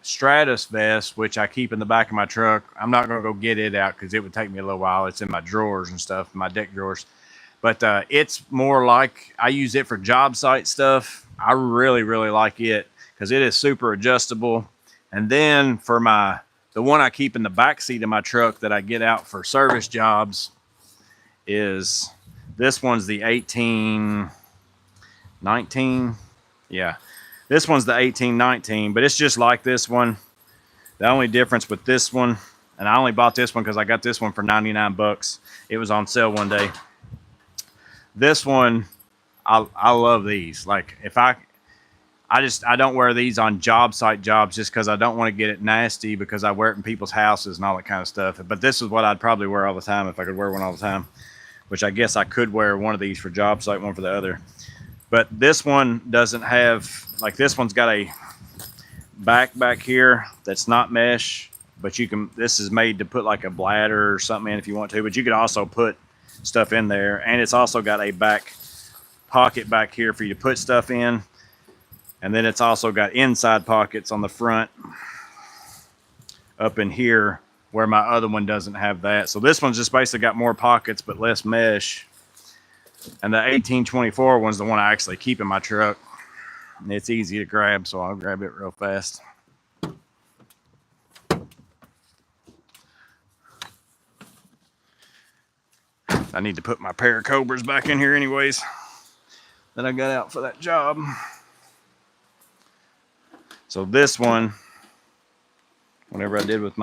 S1: Stratus vest, which I keep in the back of my truck. I'm not going to go get it out because it would take me a little while. It's in my drawers and stuff, my deck drawers. But it's more like I use it for job site stuff. I really, really like it because it is super adjustable. And then for the one I keep in the back seat of my truck that I get out for service jobs is this one's the 1819. Yeah. This one's the 1819, but it's just like this one. The only difference with this one, and I only bought this one because I got this one for $99. It was on sale one day. This one, I love these. Like if I don't wear these on job site jobs just because I don't want to get it nasty because I wear it in people's houses and all that kind of stuff. But this is what I'd probably wear all the time if I could wear one all the time, which I guess I could wear one of these for job site, one for the other. But this one doesn't have, like this one's got a back here that's not mesh, but this is made to put like a bladder or something in if you want to, but you could also put stuff in there. And it's also got a back pocket back here for you to put stuff in. And then it's also got inside pockets on the front up in here where my other one doesn't have that. So this one's just basically got more pockets but less mesh. And the 1824 one's the one I actually keep in my truck. And it's easy to grab, so I'll grab it real fast. I need to put my pair of Cobras back in here anyways that I got out for that job. So this one, whatever I did with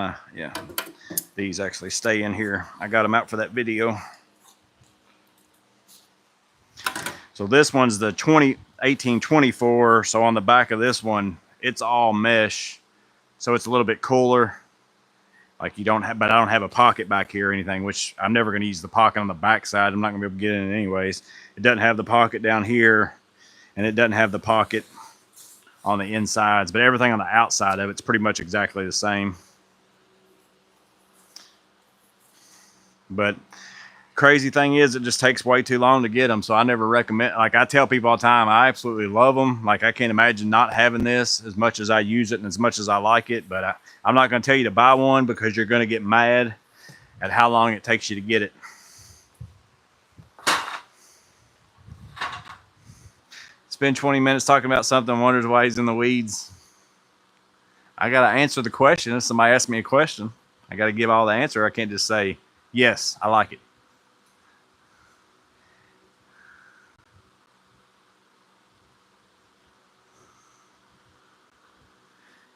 S1: these actually stay in here. I got them out for that video. So this one's the 1824. So on the back of this one, it's all mesh. So it's a little bit cooler. Like you don't have, but I don't have a pocket back here or anything, which I'm never going to use the pocket on the back side. I'm not going to be able to get in it anyways. It doesn't have the pocket down here, and it doesn't have the pocket on the insides, but everything on the outside of it's pretty much exactly the same. But crazy thing is, it just takes way too long to get them, so I never recommend. Like I tell people all the time, I absolutely love them. Like I can't imagine not having this as much as I use it and as much as I like it. But I'm not going to tell you to buy one because you're going to get mad at how long it takes you to get it. Spend 20 minutes talking about something, wonders why he's in the weeds. I got to answer the question. If somebody asks me a question, I got to give all the answer. I can't just say, yes, I like it.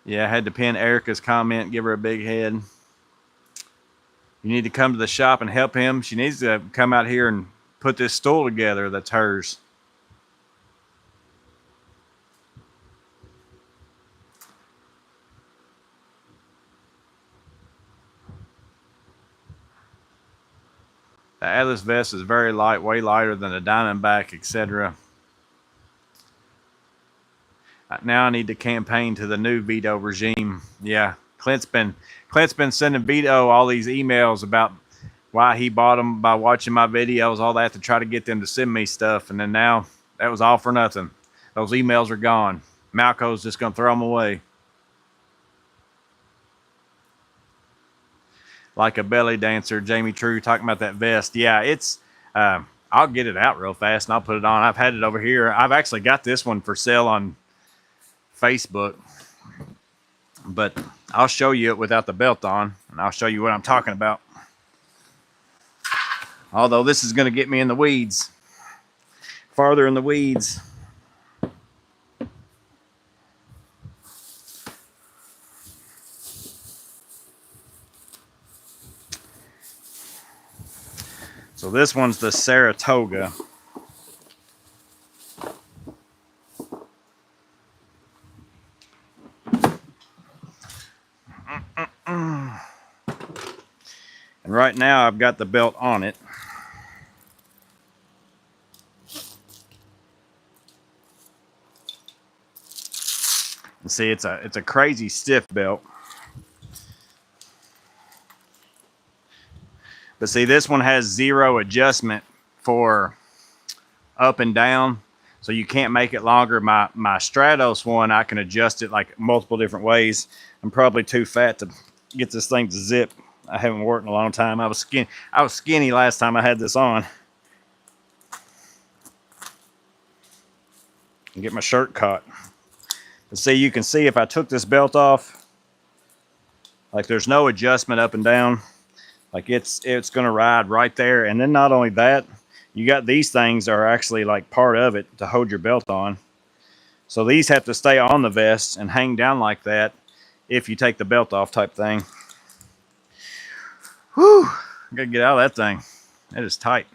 S1: Yeah, I had to pin Erica's comment, give her a big head. You need to come to the shop and help him. She needs to come out here and put this stool together that's hers. The Atlas vest is very light, way lighter than the Diamondback, etc. Now I need to campaign to the new Veto regime. Yeah, Clint's been sending Veto all these emails about why he bought them by watching my videos, all that, to try to get them to send me stuff. And then now that was all for nothing. Those emails are gone. Malco's just going to throw them away. Like a belly dancer, Jamie True talking about that vest. Yeah, it's, I'll get it out real fast and I'll put it on. I've had it over here. I've actually got this one for sale on Facebook, but I'll show you it without the belt on, and I'll show you what I'm talking about. Although this is going to get me in the weeds, farther in the weeds. So this one's the Saratoga. And right now I've got the belt on it. And see, it's a crazy stiff belt. But see, this one has zero adjustment for up and down, so you can't make it longer. My Stratos one, I can adjust it like multiple different ways. I'm probably too fat to get this thing to zip. I haven't worked in a long time. I was skinny last time I had this on. And get my shirt caught. But see, you can see if I took this belt off, like there's no adjustment up and down. Like it's going to ride right there. And then not only that, you got these things are actually like part of it to hold your belt on. So these have to stay on the vest and hang down like that if you take the belt off, type thing. Whew, I gotta get out of that thing. That is tight.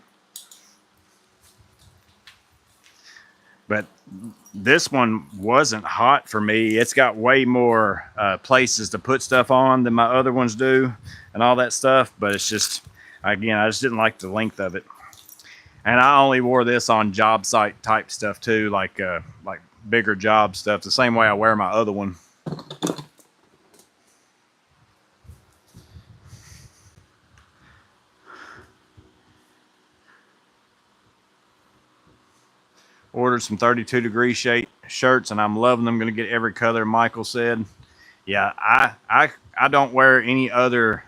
S1: But this one wasn't hot for me. It's got way more places to put stuff on than my other ones do and all that stuff. But it's just, again, I just didn't like the length of it. And I only wore this on job site type stuff too, like bigger job stuff, the same way I wear my other one. Ordered some 32-degree shirts, and I'm loving them. Going to get every color, Michael said. Yeah, I don't wear any other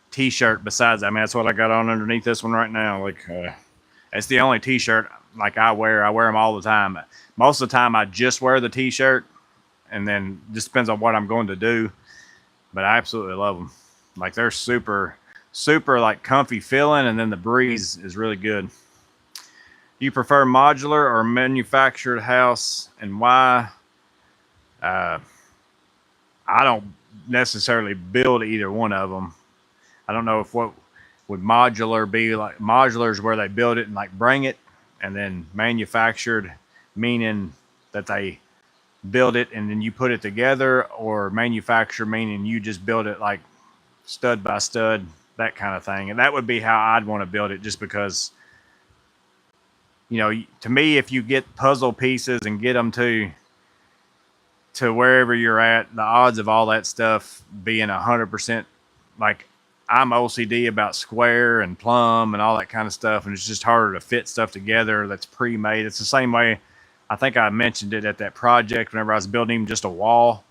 S1: t-shirt besides that. I mean, that's what I got on underneath this one right now. Like, it's the only t-shirt like I wear. I wear them all the time. Most of the time, I just wear the t-shirt, and then just depends on what I'm going to do. But I absolutely love them. Like, they're super, super like comfy feeling, and then the breeze is really good. Do you prefer modular or manufactured house, and why? I don't necessarily build either one of them. I don't know if what would modular be like. Modular is where they build it and like bring it, and then manufactured meaning that they build it and then you put it together, or manufacture, meaning you just build it like stud by stud, that kind of thing. And that would be how I'd want to build it, just because, you know, to me, if you get puzzle pieces and get them to wherever you're at, the odds of all that stuff being 100%, like, I'm OCD about square and plumb and all that kind of stuff, and it's just harder to fit stuff together that's pre-made. It's the same way, I think I mentioned it at that project whenever I was building even just a wall.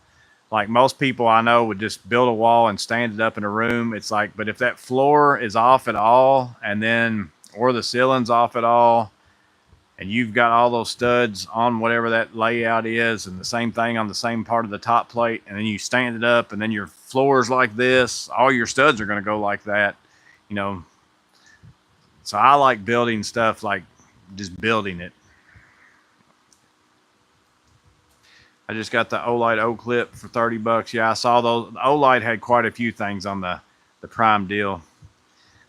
S1: Like, most people I know would just build a wall and stand it up in a room. It's like, but if that floor is off at all, and then, or the ceiling's off at all, and you've got all those studs on whatever that layout is, and the same thing on the same part of the top plate, and then you stand it up, and then your floor's like this, all your studs are going to go like that, you know. So I like building stuff, like just building it. I just got the Olight O-clip for $30. Yeah, I saw those. Olight had quite a few things on the Prime deal.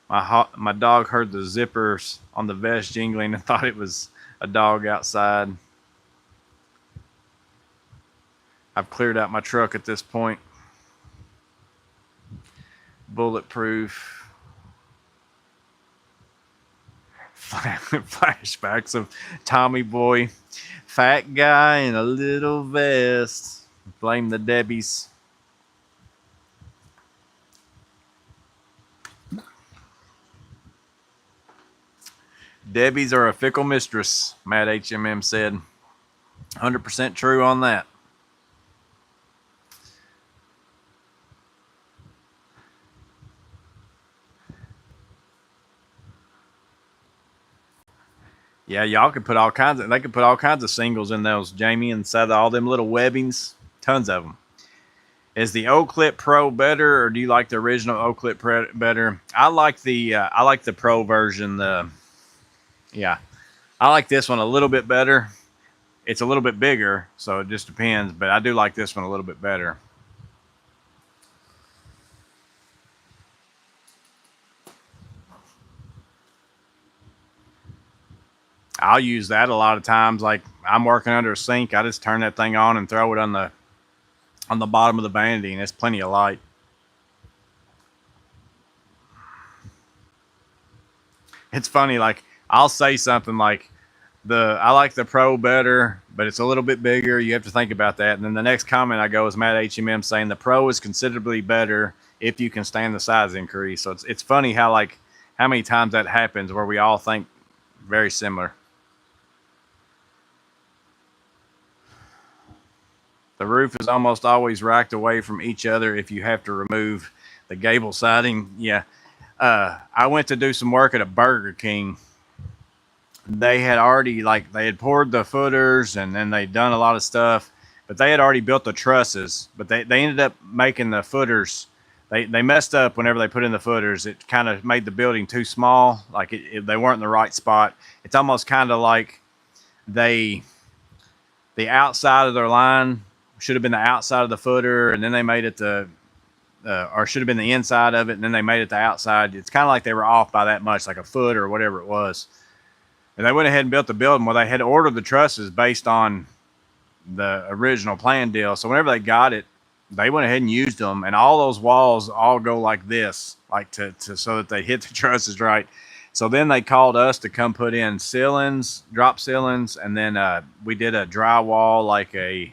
S1: My dog heard the zippers on the vest jingling and thought it was a dog outside. I've cleared out my truck at this point. Bulletproof. Flashbacks of Tommy Boy, fat guy in a little vest. Blame the Debbies. Debbies are a fickle mistress, Matt HMM said. 100% true on that. Yeah, y'all could put all kinds of, they could put all kinds of singles in those, Jamie, inside of all them little webbings. Tons of them. Is the O-clip Pro better, or do you like the original O-clip better? I like the Pro version. Yeah, I like this one a little bit better. It's a little bit bigger, so it just depends. But I do like this one a little bit better. I'll use that a lot of times. Like, I'm working under a sink, I just turn that thing on and throw it on the bottom of the vanity, and it's plenty of light. It's funny, like, I'll say something like, I like the Pro better, but it's a little bit bigger. You have to think about that. And then the next comment I go is Matt HMM saying the Pro is considerably better if you can stand the size increase. So it's funny how many times that happens where we all think very similar. The roof is almost always racked away from each other if you have to remove the gable siding. Yeah. I went to do some work at a Burger King. They had already, they had poured the footers, and then they'd done a lot of stuff, but they had already built the trusses, but they ended up making the footers. They messed up whenever they put in the footers. It kind of made the building too small. Like, they weren't in the right spot. It's almost kind of like the outside of their line should have been the outside of the footer, and then they made it or should have been the inside of it, and then they made it the outside. It's kind of like they were off by that much, like a foot or whatever it was. And they went ahead and built the building where they had ordered the trusses based on the original plan deal. So whenever they got it, they went ahead and used them, and all those walls all go like this, like to so that they hit the trusses right. So then they called us to come put in ceilings, drop ceilings, and then we did a drywall, like a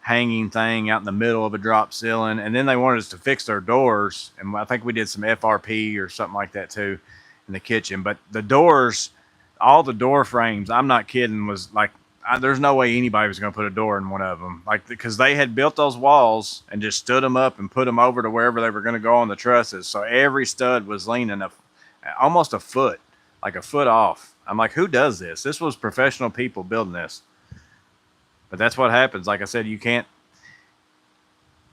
S1: hanging thing out in the middle of a drop ceiling. And then they wanted us to fix their doors, and I think we did some FRP or something like that too in the kitchen. But the doors, all the door frames, I'm not kidding, was like, there's no way anybody was going to put a door in one of them, like, because they had built those walls and just stood them up and put them over to wherever they were going to go on the trusses. So every stud was leaning almost a foot, like a foot off. I'm like, who does this? This was professional people building this. But that's what happens. Like I said, you can't,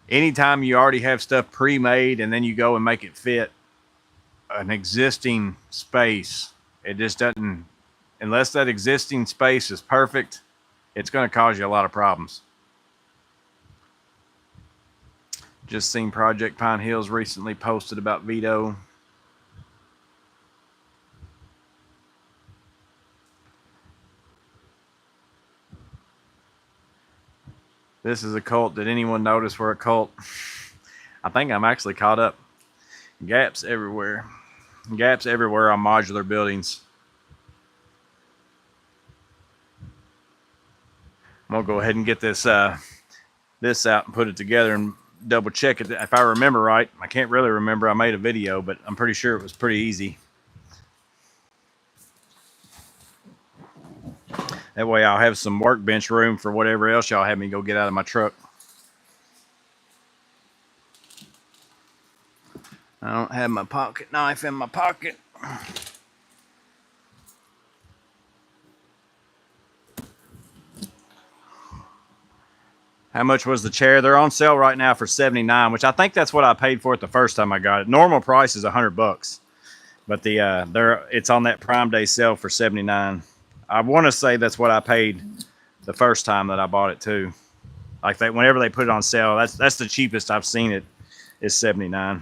S1: anytime you already have stuff pre-made and then you go and make it fit an existing space, it just doesn't, unless that existing space is perfect, it's going to cause you a lot of problems. Just seen Project Pine Hills recently posted about Veto. This is a cult. Did anyone notice we're a cult? I think I'm actually caught up. Gaps everywhere. Gaps everywhere on modular buildings. I'm gonna go ahead and get this this out and put it together and double check it. If I remember right, I can't really remember. I made a video, but I'm pretty sure it was pretty easy. That way I'll have some workbench room for whatever else y'all have me go get out of my truck. I don't have my pocket knife in my pocket. How much was the chair? They're on sale right now for $79, which I think that's what I paid for it the first time I got it. Normal price is $100, but it's on that Prime Day sale for $79. I want to say that's what I paid the first time that I bought it too. Like whenever they put it on sale, that's the cheapest I've seen it is $79.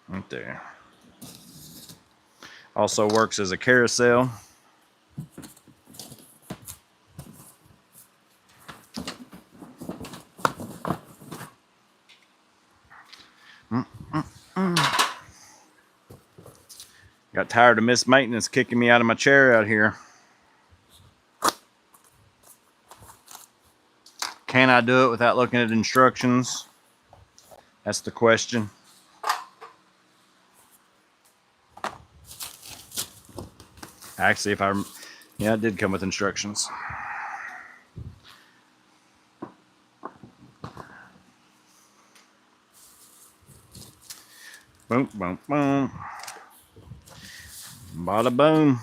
S1: Right there. Also works as a carousel. Got tired of missed maintenance kicking me out of my chair out here. Can I do it without looking at instructions? That's the question. Actually, yeah, it did come with instructions. Boom, boom, boom. Bada boom.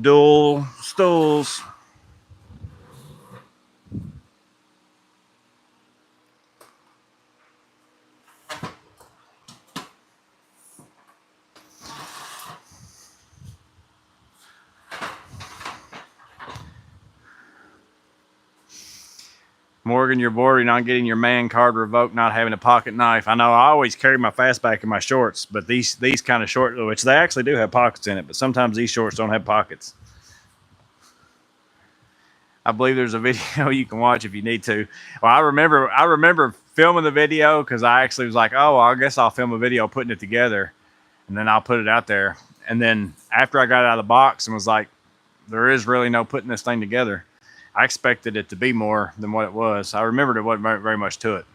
S1: Dual stools. Morgan, you're bordering on getting your man card revoked, not having a pocket knife. I know I always carry my fastback in my shorts, but these kind of shorts, which they actually do have pockets in it, but sometimes these shorts don't have pockets. I believe there's a video you can watch if you need to. Well, I remember filming the video because I actually was like, oh, I guess I'll film a video putting it together, and then I'll put it out there. And then after I got it out of the box and was like, there is really no putting this thing together. I expected it to be more than what it was. I remembered it wasn't very much to it.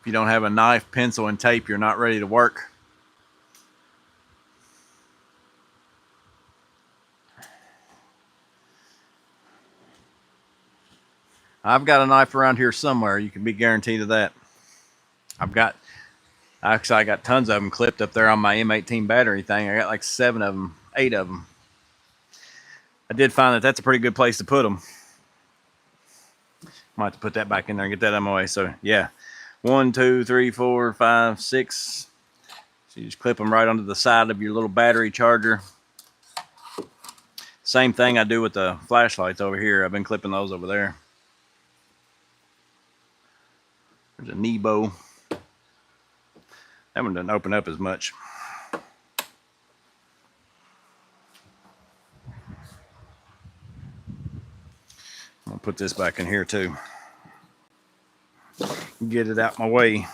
S1: If you don't have a knife, pencil, and tape, you're not ready to work. I've got a knife around here somewhere. You can be guaranteed of that. I got tons of them clipped up there on my M18 battery thing. I got like 7 of them, 8 of them. I did find that that's a pretty good place to put them. Might have to put that back in there and get that out of my way. So yeah, 1, 2, 3, 4, 5, 6. So you just clip them right onto the side of your little battery charger. Same thing I do with the flashlights over here. I've been clipping those over there. There's a Nebo. That one doesn't open up as much. I'm gonna put this back in here too. Get it out my way.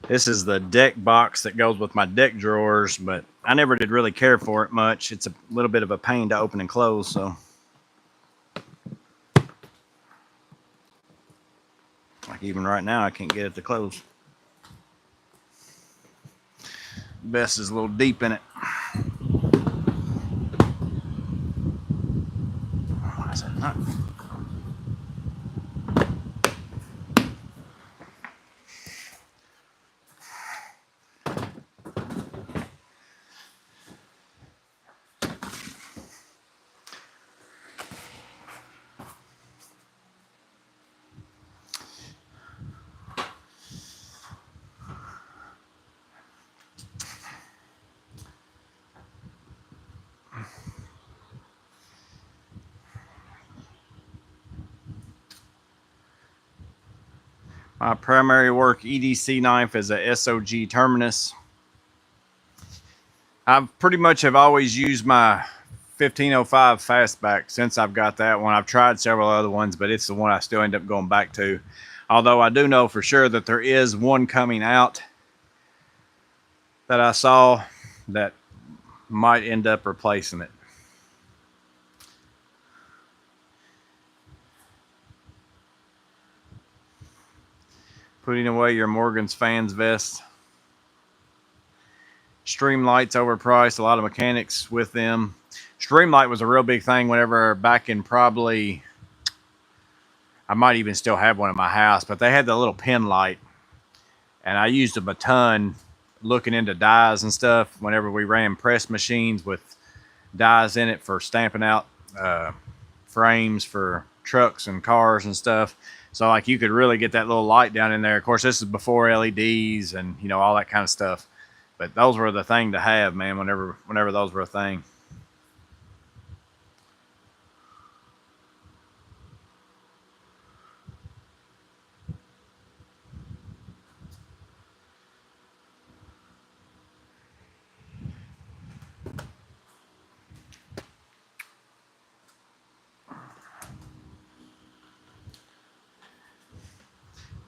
S1: This is the deck box that goes with my deck drawers, but I never did really care for it much. It's a little bit of a pain to open and close, so. Like even right now, I can't get it to close. Best is a little deep in it. Why is that not? My primary work EDC knife is a SOG Terminus. I pretty much have always used my 1505 Fastback since I've got that one. I've tried several other ones, but it's the one I still end up going back to. Although I do know for sure that there is one coming out that I saw that might end up replacing it. Putting away your Morgan's fans vest. Streamlight's overpriced. A lot of mechanics with them. Streamlight was a real big thing whenever back in probably, I might even still have one at my house, but they had the little pin light, and I used them a ton looking into dies and stuff whenever we ran press machines with dies in it for stamping out frames for trucks and cars and stuff. So like you could really get that little light down in there. Of course, this is before LEDs and you know all that kind of stuff. But those were the thing to have, man, whenever those were a thing.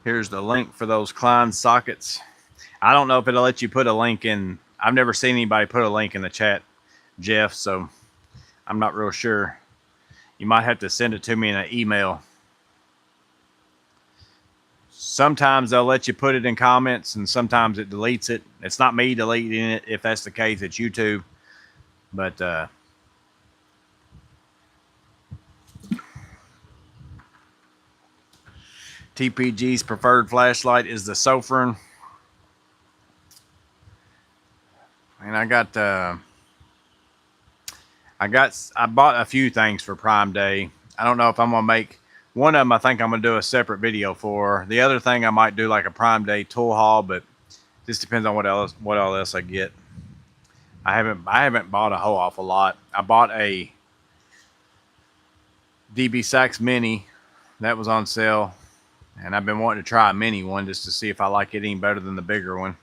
S1: Here's the link for those Klein sockets. I don't know if it'll let you put a link in. I've never seen anybody put a link in the chat, Jeff, so I'm not real sure. You might have to send it to me in an email. Sometimes they'll let you put it in comments, and sometimes it deletes it. It's not me deleting it. If that's the case, it's YouTube. But TPG's preferred flashlight is the Sofran. And I bought a few things for Prime Day. I don't know if I'm gonna make one of them. I think I'm gonna do a separate video for. The other thing I might do like a Prime Day tool haul, but this depends on what all else I get. I haven't bought a whole awful lot. I bought a DB Sachs Mini that was on sale, and I've been wanting to try a mini one just to see if I like it any better than the bigger one.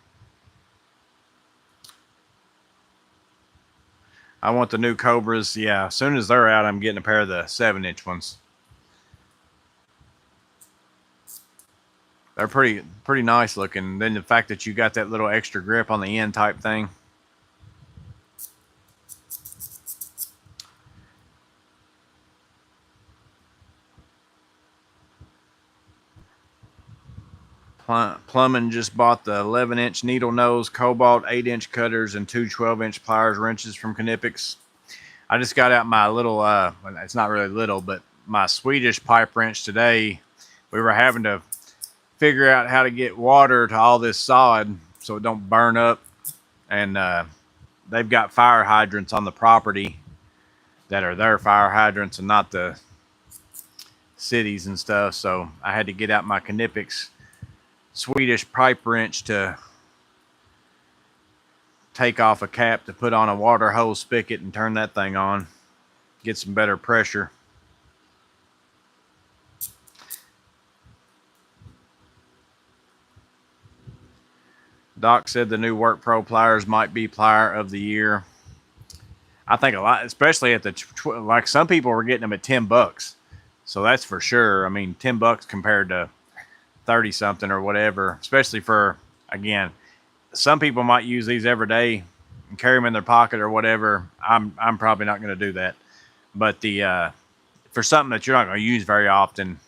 S1: I want the new Cobras. Yeah, as soon as they're out, I'm getting a pair of the 7-inch ones. They're pretty nice looking. Then the fact that you got that little extra grip on the end type thing. Plumbing just bought the 11-inch needle nose Cobalt 8-inch cutters and two 12-inch pliers wrenches from Knipex. I just got out my little, it's not really little, but my Swedish pipe wrench today. We were having to figure out how to get water to all this sod so it don't burn up. And they've got fire hydrants on the property that are their fire hydrants and not the cities and stuff. So I had to get out my Knipex Swedish pipe wrench to take off a cap to put on a water hose spigot and turn that thing on, get some better pressure. Doc said the new Work Pro pliers might be plier of the year. I think a lot, especially at the like some people were getting them at $10, so that's for sure. I mean, $10 compared to 30 something or whatever, especially for, again, some people might use these every day and carry them in their pocket or whatever. I'm probably not going to do that, but for something that you're not going to use very often,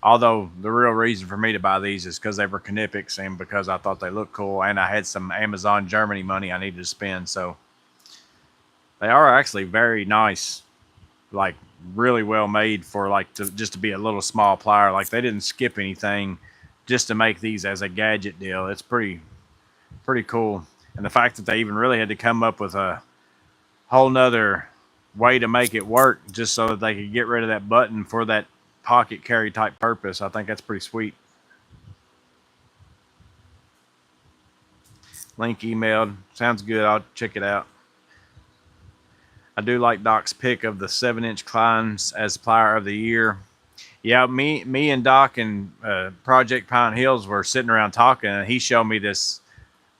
S1: although the real reason for me to buy these is because they were Knipex and because I thought they looked cool, and I had some Amazon Germany money I needed to spend. So they are actually very nice, like really well made for like just to be a little small plier. Like they didn't skip anything just to make these as a gadget deal. It's pretty cool. And the fact that they even really had to come up with a whole nother way to make it work just so that they could get rid of that button for that pocket carry type purpose, I think that's pretty sweet. Link emailed. Sounds good. I'll check it out. I do like Doc's pick of the 7-inch Kleins as plier of the year. Yeah, me and Doc and Project Pine Hills were sitting around talking, and he showed me this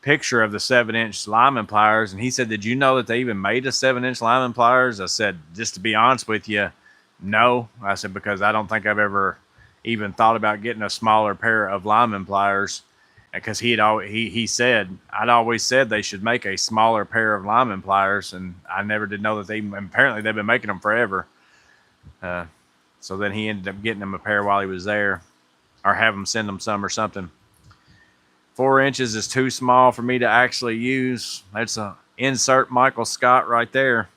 S1: picture of the 7-inch lineman pliers, and he said, "Did you know that they even made a 7-inch lineman pliers?" I said, "Just to be honest with you, no." I said, "Because I don't think I've ever even thought about getting a smaller pair of lineman pliers." Because he said I'd always said they should make a smaller pair of lineman pliers, and I never did know that they apparently they've been making them forever. Uh, so then he ended up getting them a pair while he was there, or have him send them some or something. 4 inches is too small for me to actually use. That's a insert Michael Scott right there.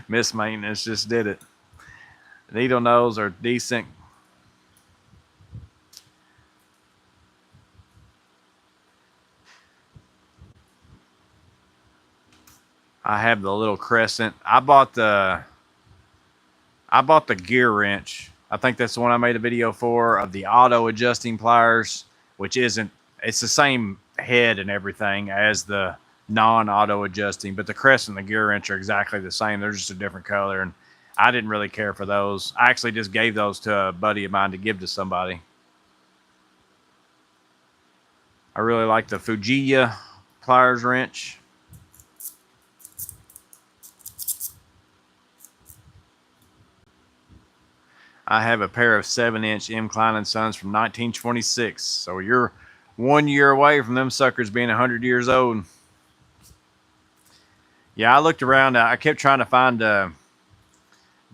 S1: Miss Maintenance just did it. Needle nose are decent. I have the little crescent. I bought the gear wrench. I think that's the one I made a video for, of the auto adjusting pliers, which isn't, it's the same head and everything as the non-auto adjusting, but the crescent and the gear wrench are exactly the same. They're just a different color, and I didn't really care for those. I actually just gave those to a buddy of mine to give to somebody. I really like the Fujiya pliers wrench. I have a pair of 7-inch M. Klein & Sons from 1926. So you're 1 year away from them suckers being 100 years old. Yeah, I looked around. I kept trying to find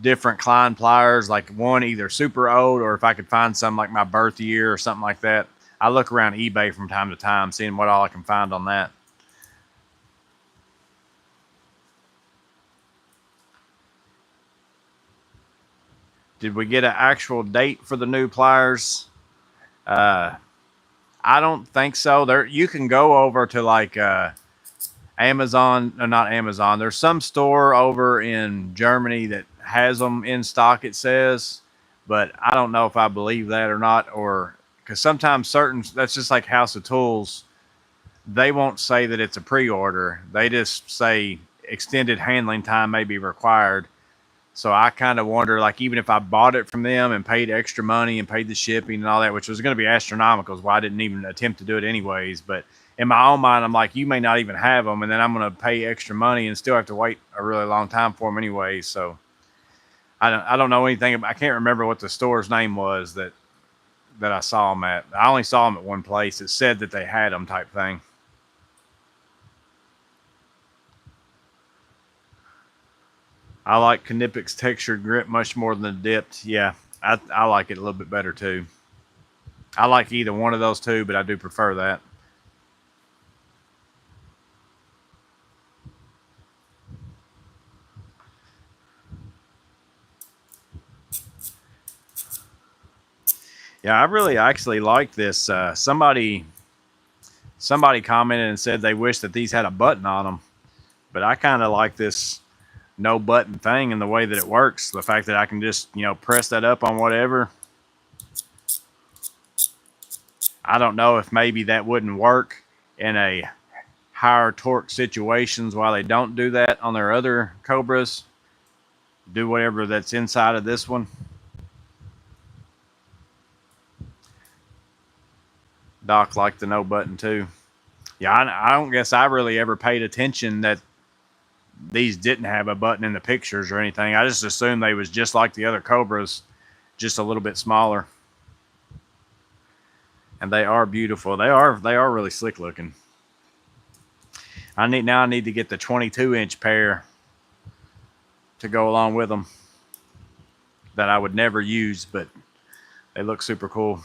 S1: different Klein pliers, like one either super old, or if I could find some like my birth year or something like that. I look around eBay from time to time, seeing what all I can find on that. Did we get an actual date for the new pliers? Uh, I don't think so. There, you can go over to like Amazon, no, not Amazon. There's some store over in Germany that has them in stock, it says, but I don't know if I believe that or not. Or because sometimes certain, that's just like House of Tools, they won't say that it's a pre-order. They just say extended handling time may be required. So I kind of wonder, like, even if I bought it from them and paid extra money and paid the shipping and all that, which was going to be astronomical, is why I didn't even attempt to do it anyways. But in my own mind, I'm like, you may not even have them, and then I'm going to pay extra money and still have to wait a really long time for them anyway. So I don't know anything. I can't remember what the store's name was that I saw them at. I only saw them at one place. It said that they had them, type thing. I like Knipik's textured grip much more than the dipped. Yeah, I like it a little bit better too. I like either one of those two, but I do prefer that. Yeah, I really actually like this. Somebody commented and said they wish that these had a button on them, but I kind of like this no button thing and the way that it works. The fact that I can just press that up on whatever. I don't know if maybe that wouldn't work in a higher torque situations while they don't do that on their other Cobras. Do whatever that's inside of this one. Doc liked the no button too. Yeah, I don't guess I really ever paid attention that these didn't have a button in the pictures or anything. I just assumed they was just like the other Cobras, just a little bit smaller. And they are beautiful. They are really slick looking. I need to get the 22-inch pair to go along with them that I would never use, but they look super cool.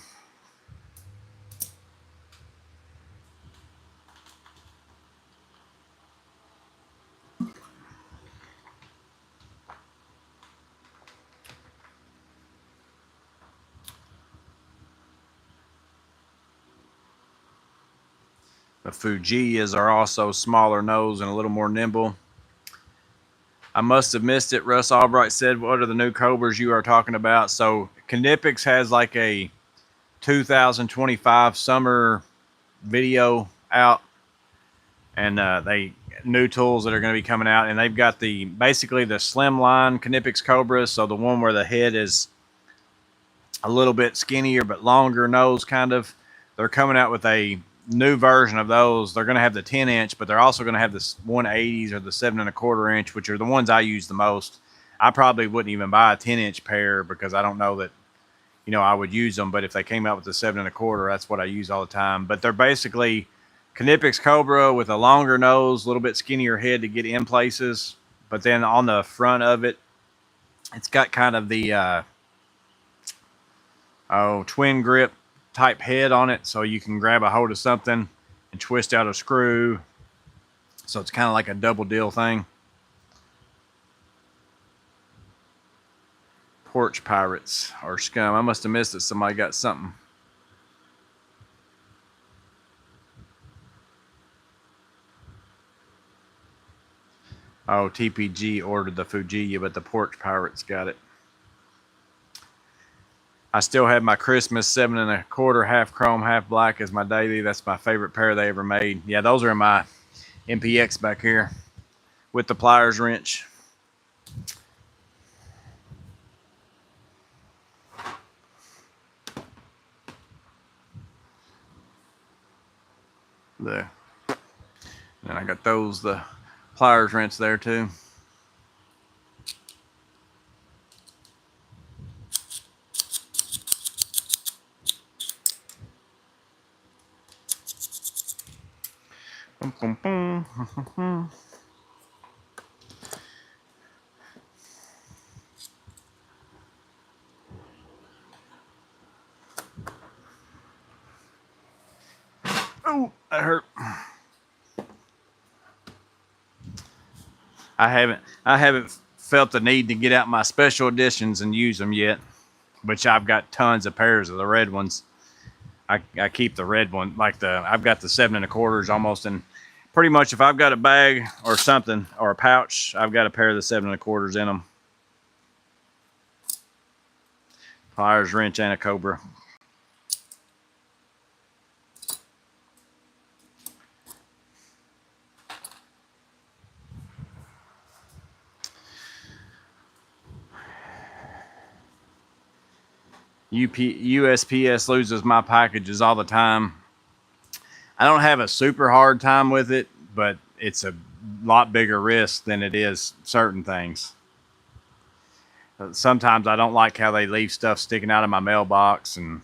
S1: The Fujiyas are also smaller nose and a little more nimble. I must have missed it. Russ Albright said, "What are the new Cobras you are talking about?" So Knipix has like a 2025 summer video out, and they new tools that are going to be coming out, and they've got basically the slim line Knipex Cobra, so the one where the head is a little bit skinnier but longer nose kind of. They're coming out with a new version of those. They're going to have the 10-inch, but they're also going to have the 180s or the 7.25-inch, which are the ones I use the most. I probably wouldn't even buy a 10-inch pair because I don't know that, I would use them. But if they came out with the 7.25, that's what I use all the time. But they're basically Knipex Cobra with a longer nose, a little bit skinnier head to get in places. But then on the front of it, it's got kind of the twin grip type head on it, so you can grab a hold of something and twist out a screw. So it's kind of like a double deal thing. Porch pirates or scum. I must have missed it. Somebody got something. Oh, TPG ordered the Fujiya, but the porch pirates got it. I still have my Christmas 7.25 half chrome, half black as my daily. That's my favorite pair they ever made. Yeah, those are in my MPX back here with the pliers wrench. There. And I got the pliers wrench there too. Boom, boom, boom. Oh, that hurt. I haven't felt the need to get out my special editions and use them yet, which I've got tons of pairs of the red ones. I keep the red one, I've got the 7.25s almost in pretty much. If I've got a bag or something or a pouch, I've got a pair of the 7.25s in them. Pliers, wrench, and a Cobra. USPS loses my packages all the time. I don't have a super hard time with it, but it's a lot bigger risk than it is certain things. Sometimes I don't like how they leave stuff sticking out of my mailbox, and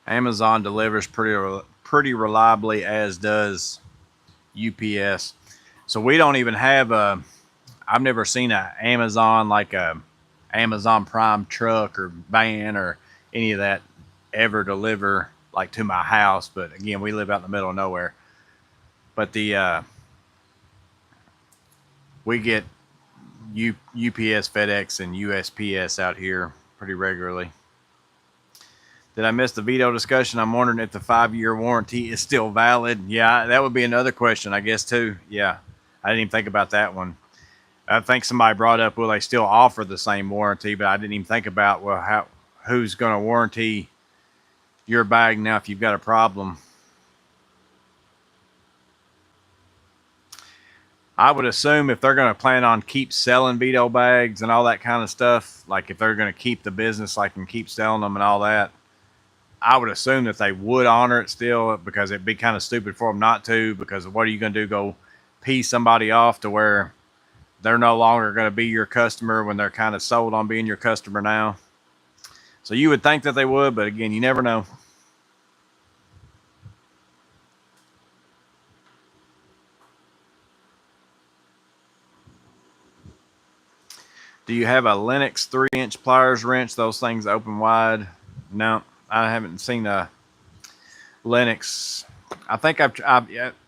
S1: Amazon delivers pretty reliably, as does UPS. So we don't even have I've never seen a Amazon, like a Amazon Prime truck or van or any of that ever deliver like to my house. But again, we live out in the middle of nowhere. But we get UPS, FedEx, and USPS out here pretty regularly. Did I miss the Veto discussion? I'm wondering if the 5-year warranty is still valid. Yeah, that would be another question, I guess, too. Yeah, I didn't even think about that one. I think somebody brought up, will they still offer the same warranty? But I didn't even think about, well, who's going to warranty your bag now if you've got a problem? I would assume if they're going to plan on keep selling Veto bags and all that kind of stuff, like if they're going to keep the business, like, and keep selling them and all that, I would assume that they would honor it still, because it'd be kind of stupid for them not to, because what are you going to do? Go pee somebody off to where they're no longer going to be your customer when they're kind of sold on being your customer now? So you would think that they would, but again, you never know. Do you have a Lennox 3-inch pliers wrench? Those things open wide. No, I haven't seen a Lennox. I think I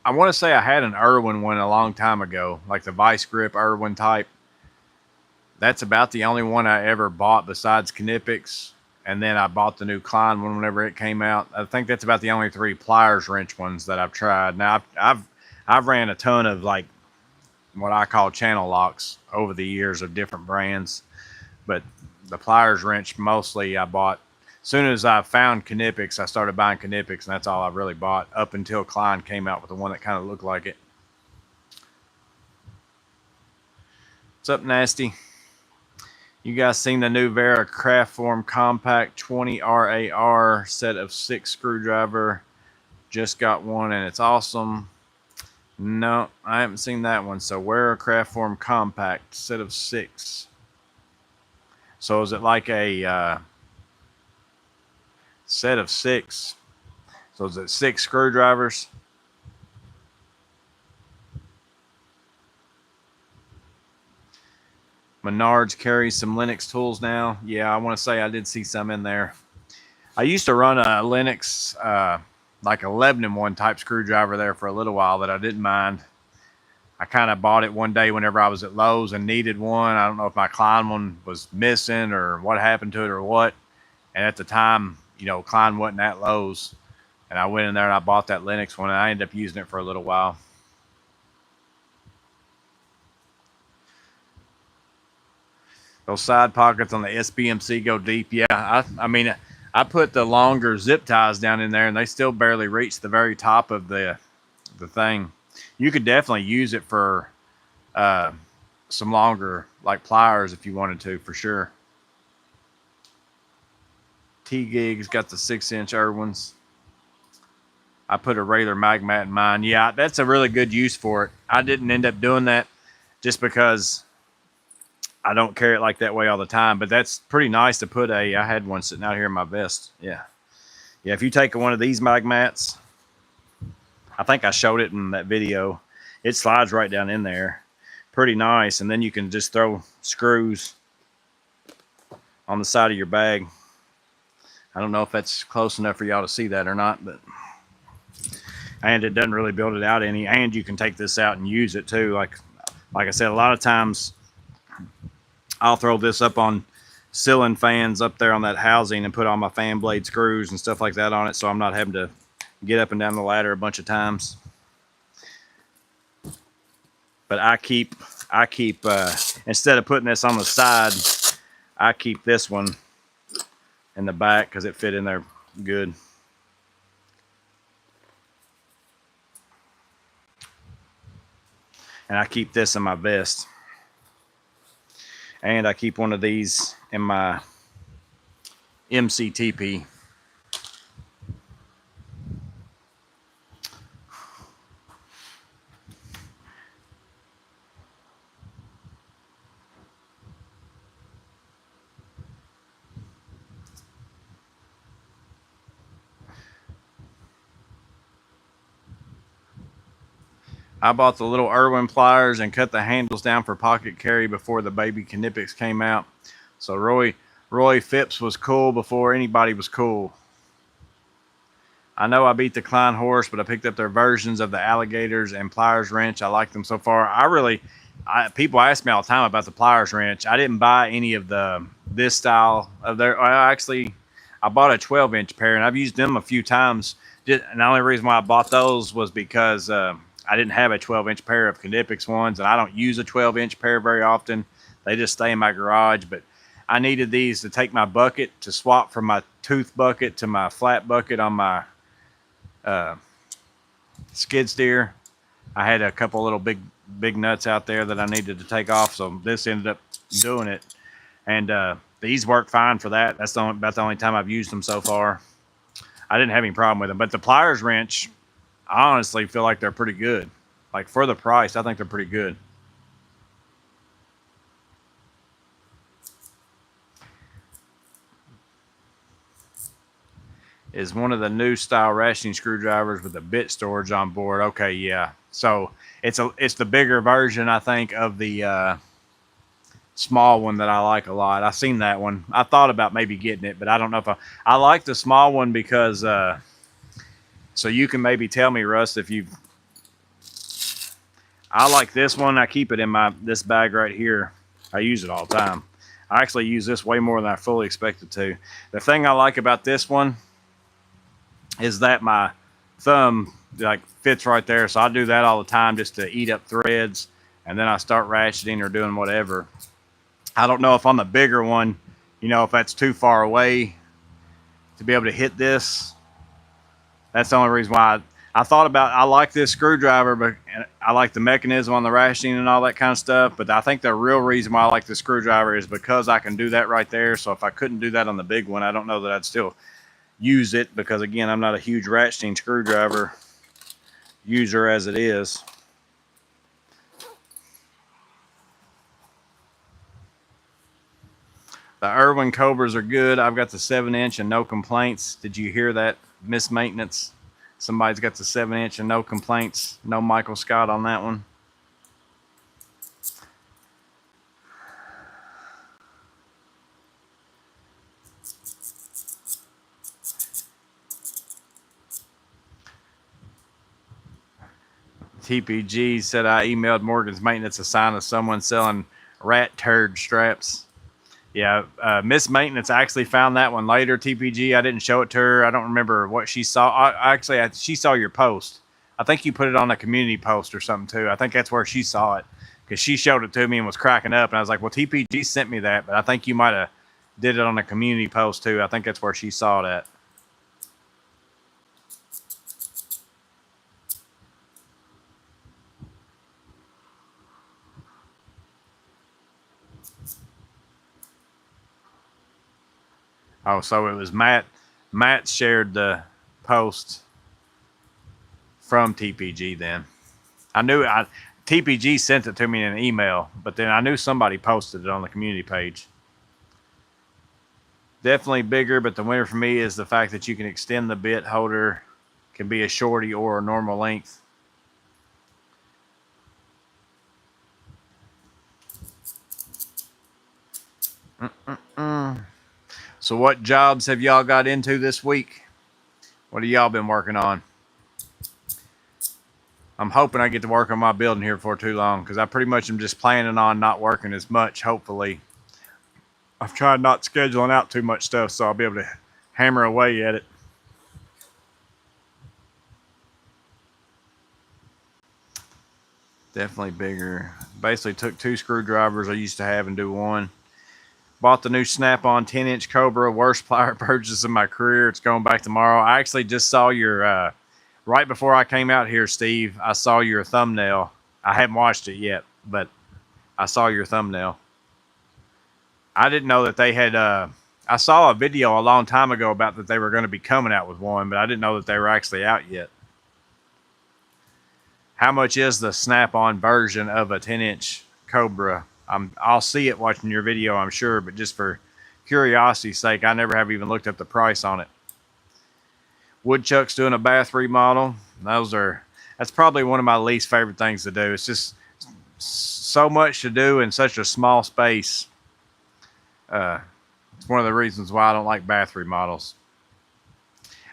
S1: want to say I had an Irwin one a long time ago, like the vice grip Irwin type. That's about the only one I ever bought besides Knipex. and then I bought the new Klein one whenever it came out. I think that's about the only 3 pliers wrench ones that I've tried. Now I've ran a ton of like what I call channel locks over the years of different brands, but the pliers wrench mostly I bought. As soon as I found Knipex, I started buying Knipex, and that's all I really bought up until Klein came out with the one that kind of looked like it. What's up, Nasty? You guys seen the new Vera Craftform Compact 20 RAR set of 6 screwdriver? Just got one and it's awesome. No, I haven't seen that one. So Vera Craftform Compact set of 6. So is it like a set of 6? So is it 6 screwdrivers? Menards carries some Linux tools now. Yeah, I want to say I did see some in there. I used to run a Linux like a Lebanon one type screwdriver there for a little while that I didn't mind. I kind of bought it one day whenever I was at Lowe's and needed one. I don't know if my Klein one was missing or what happened to it or what. And at the time, you know, Klein wasn't at Lowe's. And I went in there and I bought that Linux one, and I ended up using it for a little while. Those side pockets on the SBMC go deep. Yeah, I mean, I put the longer zip ties down in there, and they still barely reach the very top of the thing. You could definitely use it for some longer, like pliers, if you wanted to, for sure. T-Gig's got the 6-inch Irwins. I put a regular mag mat in mine. Yeah, that's a really good use for it. I didn't end up doing that just because I don't carry it like that way all the time, but that's pretty nice to put I had one sitting out here in my vest. Yeah. Yeah, if you take one of these mag mats, I think I showed it in that video, it slides right down in there. Pretty nice. And then you can just throw screws on the side of your bag. I don't know if that's close enough for y'all to see that or not, but and it doesn't really build it out any. And you can take this out and use it too. Like I said, a lot of times I'll throw this up on ceiling fans up there on that housing and put all my fan blade screws and stuff like that on it, so I'm not having to get up and down the ladder a bunch of times. But I keep instead of putting this on the side, I keep this one in the back because it fit in there good. And I keep this in my vest. And I keep one of these in my MCTP. I bought the little Irwin pliers and cut the handles down for pocket carry before the baby Knipex came out. So Roy Phipps was cool before anybody was cool. I know I beat the Klein horse, but I picked up their versions of the alligators and pliers wrench. I like them so far. People ask me all the time about the pliers wrench. I didn't buy any of this style of their. I bought a 12-inch pair, and I've used them a few times. And the only reason why I bought those was because I didn't have a 12-inch pair of Knipex ones, and I don't use a 12-inch pair very often. They just stay in my garage. But I needed these to take my bucket, to swap from my tooth bucket to my flat bucket on my skid steer. I had a couple little big nuts out there that I needed to take off, so this ended up doing it. And these work fine for that. That's about the only time I've used them so far. I didn't have any problem with them. But the pliers wrench, I honestly feel like they're pretty good. Like for the price, I think they're pretty good. Is one of the new style ratcheting screwdrivers with the bit storage on board. Okay, yeah. So it's the bigger version, I think, of the small one that I like a lot. I've seen that one. I thought about maybe getting it, but I don't know if I like the small one because so you can maybe tell me, Russ, if you've. I like this one. I keep it in this bag right here. I use it all the time. I actually use this way more than I fully expected to. The thing I like about this one is that my thumb like fits right there, so I do that all the time just to eat up threads, and then I start ratcheting or doing whatever. I don't know if on the bigger one, you know, if that's too far away to be able to hit this. That's the only reason why I thought about. I like this screwdriver, but I like the mechanism on the ratcheting and all that kind of stuff. But I think the real reason why I like the screwdriver is because I can do that right there. So if I couldn't do that on the big one, I don't know that I'd still use it, because again, I'm not a huge ratcheting screwdriver user as it is. The Irwin Cobras are good. I've got the 7-inch and no complaints. Did you hear that? Miss Maintenance. Somebody's got the 7-inch and no complaints. No Michael Scott on that one. TPG said I emailed Morgan's Maintenance a sign of someone selling rat turd straps. Yeah, Miss Maintenance actually found that one later. TPG, I didn't show it to her. I don't remember what she saw. She saw your post. I think you put it on a community post or something too. I think that's where she saw it, because she showed it to me and was cracking up. And I was like, well, TPG sent me that, but I think you might have did it on a community post too. I think that's where she saw that. Oh, so it was Matt. Matt shared the post from TPG then. TPG sent it to me in an email, but then I knew somebody posted it on the community page. Definitely bigger, but the winner for me is the fact that you can extend the bit holder. Can be a shorty or a normal length. So what jobs have y'all got into this week? What have y'all been working on? I'm hoping I get to work on my building here for too long, because I pretty much am just planning on not working as much, hopefully. I've tried not scheduling out too much stuff, so I'll be able to hammer away at it. Definitely bigger. Basically took 2 screwdrivers I used to have and do one. Bought the new Snap-on 10-inch Cobra. Worst plier purchase of my career. It's going back tomorrow. I actually just saw your, right before I came out here, Steve, I saw your thumbnail. I haven't watched it yet, but I saw your thumbnail. I didn't know that they had, I saw a video a long time ago about that they were going to be coming out with one, but I didn't know that they were actually out yet. How much is the Snap-on version of a 10-inch Cobra? I'll see it watching your video, I'm sure, but just for curiosity's sake, I never have even looked up the price on it. Woodchuck's doing a bath remodel. That's probably one of my least favorite things to do. It's just so much to do in such a small space. It's one of the reasons why I don't like bath remodels.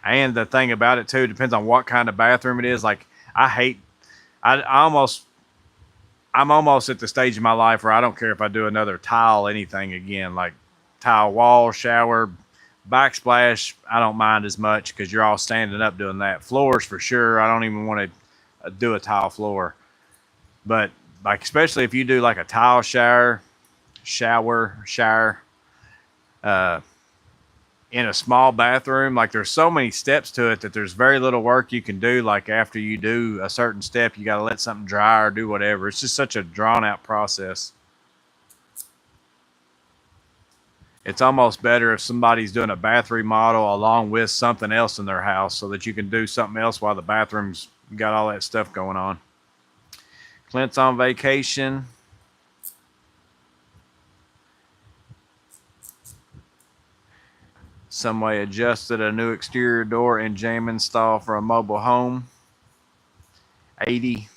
S1: And the thing about it too, depends on what kind of bathroom it is. Like I'm almost at the stage in my life where I don't care if I do another tile anything again, like tile wall, shower, backsplash. I don't mind as much, because you're all standing up doing that. Floors for sure. I don't even want to do a tile floor. But like, especially if you do like a tile shower, in a small bathroom, like there's so many steps to it that there's very little work you can do. Like after you do a certain step, you got to let something dry or do whatever. It's just such a drawn out process. It's almost better if somebody's doing a bath remodel along with something else in their house, so that you can do something else while the bathroom's got all that stuff going on. Clint's on vacation. Somebody adjusted a new exterior door and jam install for a mobile home. 80.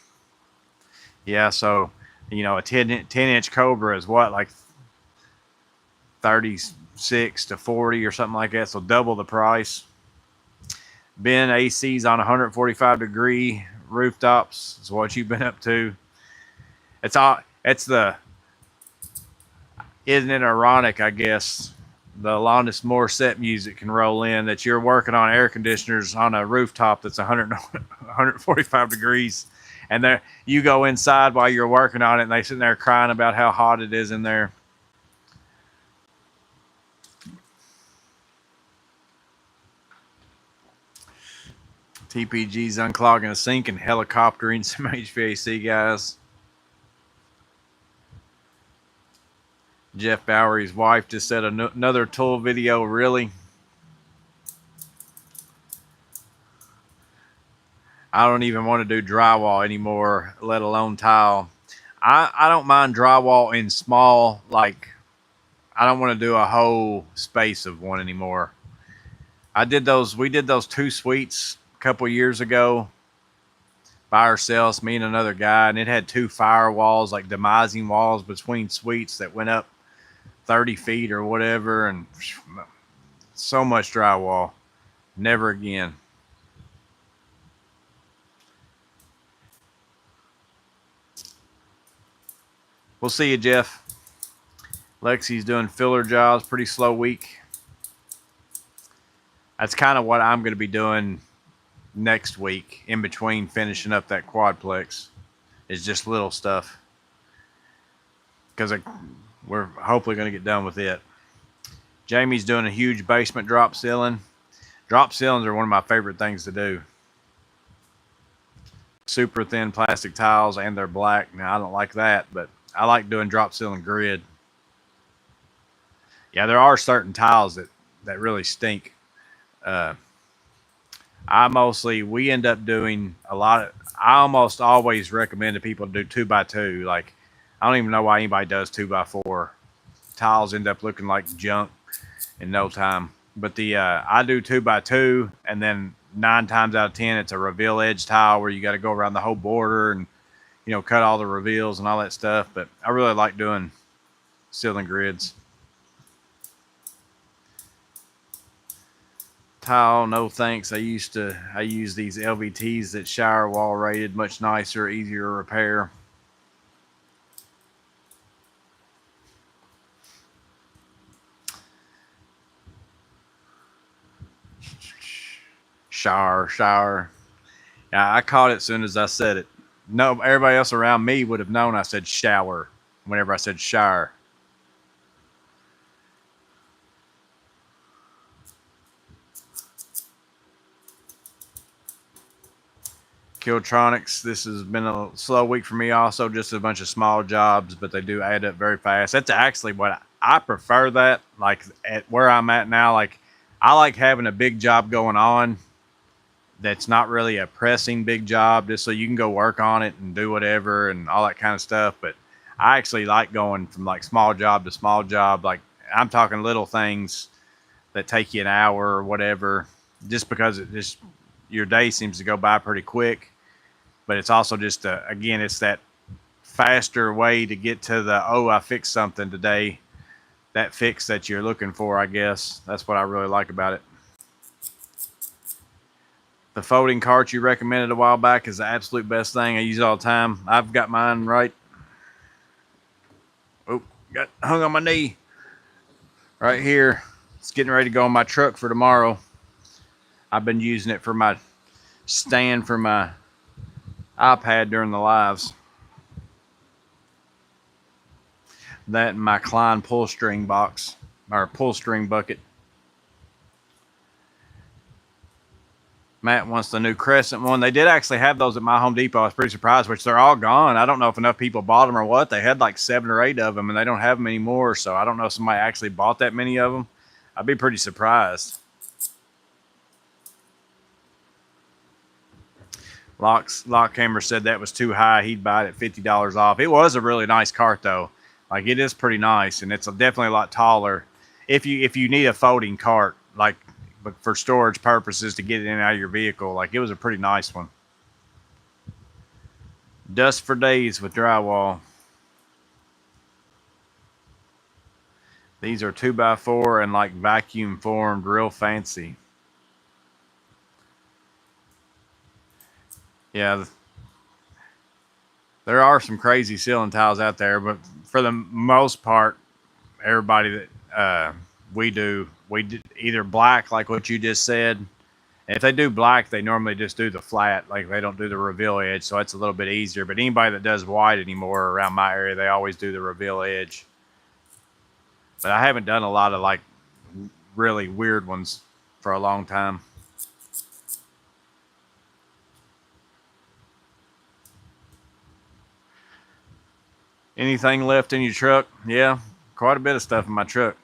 S1: Yeah, so, you know, a 10-inch Cobra is what, like 36 to 40 or something like that, so double the price. Ben, AC's on 145-degree rooftops is what you've been up to. Isn't it ironic, I guess, the Alanis Morissette music can roll in that you're working on air conditioners on a rooftop that's 145 degrees, and there you go inside while you're working on it, and they sitting there crying about how hot it is in there. TPG's unclogging a sink and helicoptering some HVAC guys. Jeff Bowery's wife just said another tool video, really? I don't even want to do drywall anymore, let alone tile. I don't mind drywall in small, like, I don't want to do a whole space of one anymore. We did those 2 suites a couple years ago by ourselves, me and another guy, and it had 2 firewalls, like demising walls between suites that went up 30 feet or whatever, and so much drywall. Never again. We'll see you, Jeff. Lexi's doing filler jobs, pretty slow week. That's kind of what I'm going to be doing next week in between finishing up that quadplex. Is just little stuff. Because we're hopefully going to get done with it. Jamie's doing a huge basement drop ceiling. Drop ceilings are one of my favorite things to do. Super thin plastic tiles, and they're black. Now, I don't like that, but I like doing drop ceiling grid. Yeah, there are certain tiles that really stink. We end up doing I almost always recommend to people to do 2x2. Like, I don't even know why anybody does 2x4. Tiles end up looking like junk in no time. But I do 2x2, and then 9 times out of 10, it's a reveal edge tile where you got to go around the whole border and, cut all the reveals and all that stuff. But I really like doing ceiling grids. Tile, no thanks. I use these LVTs that shower wall rated, much nicer, easier to repair. Shower. Yeah, I caught it as soon as I said it. No, everybody else around me would have known I said shower whenever I said shower. Killtronics, this has been a slow week for me also, just a bunch of small jobs, but they do add up very fast. That's actually what I prefer that, like at where I'm at now. Like, I like having a big job going on that's not really a pressing big job, just so you can go work on it and do whatever and all that kind of stuff. But I actually like going from like small job to small job. Like, I'm talking little things that take you an hour or whatever, just because your day seems to go by pretty quick. But it's also just again, it's that faster way to get to I fixed something today. That fix that you're looking for, I guess. That's what I really like about it. The folding cart you recommended a while back is the absolute best thing. I use it all the time. I've got mine right. Oh, got hung on my knee. Right here. It's getting ready to go on my truck for tomorrow. I've been using it for my stand for my iPad during the lives. That and my Klein pull string box, or pull string bucket. Matt wants the new Crescent one. They did actually have those at my Home Depot. I was pretty surprised, which they're all gone. I don't know if enough people bought them or what. They had like 7 or 8 of them, and they don't have them anymore. So I don't know if somebody actually bought that many of them. I'd be pretty surprised. Lockhammer said that was too high. He'd buy it at $50 off. It was a really nice cart though. Like, it is pretty nice, and it's definitely a lot taller. If you need a folding cart, like, but for storage purposes to get it in and out of your vehicle, like, it was a pretty nice one. Dust for days with drywall. These are 2x4 and like vacuum formed, real fancy. Yeah, there are some crazy ceiling tiles out there, but for the most part, everybody that we do either black, like what you just said. And if they do black, they normally just do the flat, like they don't do the reveal edge, so it's a little bit easier. But anybody that does white anymore around my area, they always do the reveal edge. But I haven't done a lot of like really weird ones for a long time. Anything left in your truck? Yeah, quite a bit of stuff in my truck.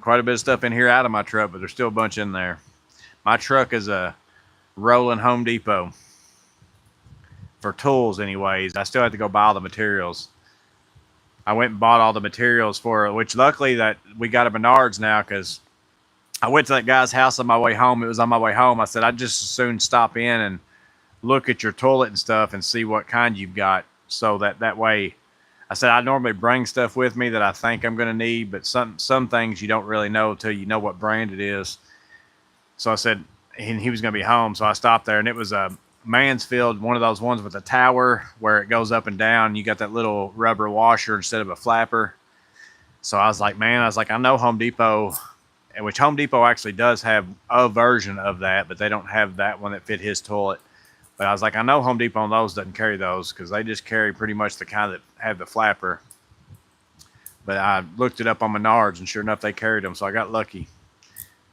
S1: Quite a bit of stuff in here out of my truck, but there's still a bunch in there. My truck is a rolling Home Depot for tools anyways. I still have to go buy all the materials. I went and bought all the materials for it, which luckily that we got a Menards now, because I went to that guy's house on my way home. It was on my way home. I said, I'd just as soon stop in and look at your toilet and stuff and see what kind you've got, so that way, I said, I normally bring stuff with me that I think I'm going to need, but some things you don't really know until you know what brand it is. So I said, and he was going to be home, so I stopped there, and it was a Mansfield, one of those ones with a tower where it goes up and down. You got that little rubber washer instead of a flapper. So I was like, I know Home Depot, which Home Depot actually does have a version of that, but they don't have that one that fit his toilet. But I was like, I know Home Depot on those doesn't carry those, because they just carry pretty much the kind that have the flapper. But I looked it up on Menards, and sure enough, they carried them, so I got lucky.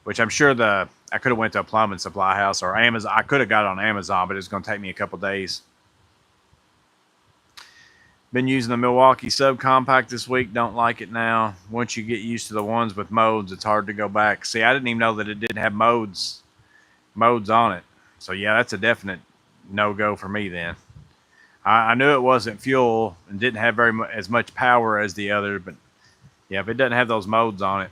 S1: Which I'm sure I could have went to a plumbing supply house or Amazon. I could have got it on Amazon, but it's going to take me a couple days. Been using the Milwaukee subcompact this week. Don't like it now. Once you get used to the ones with modes, it's hard to go back. See, I didn't even know that it didn't have modes on it. So yeah, that's a definite no-go for me then. I knew it wasn't fuel and didn't have as much power as the other, but yeah, if it doesn't have those modes on it.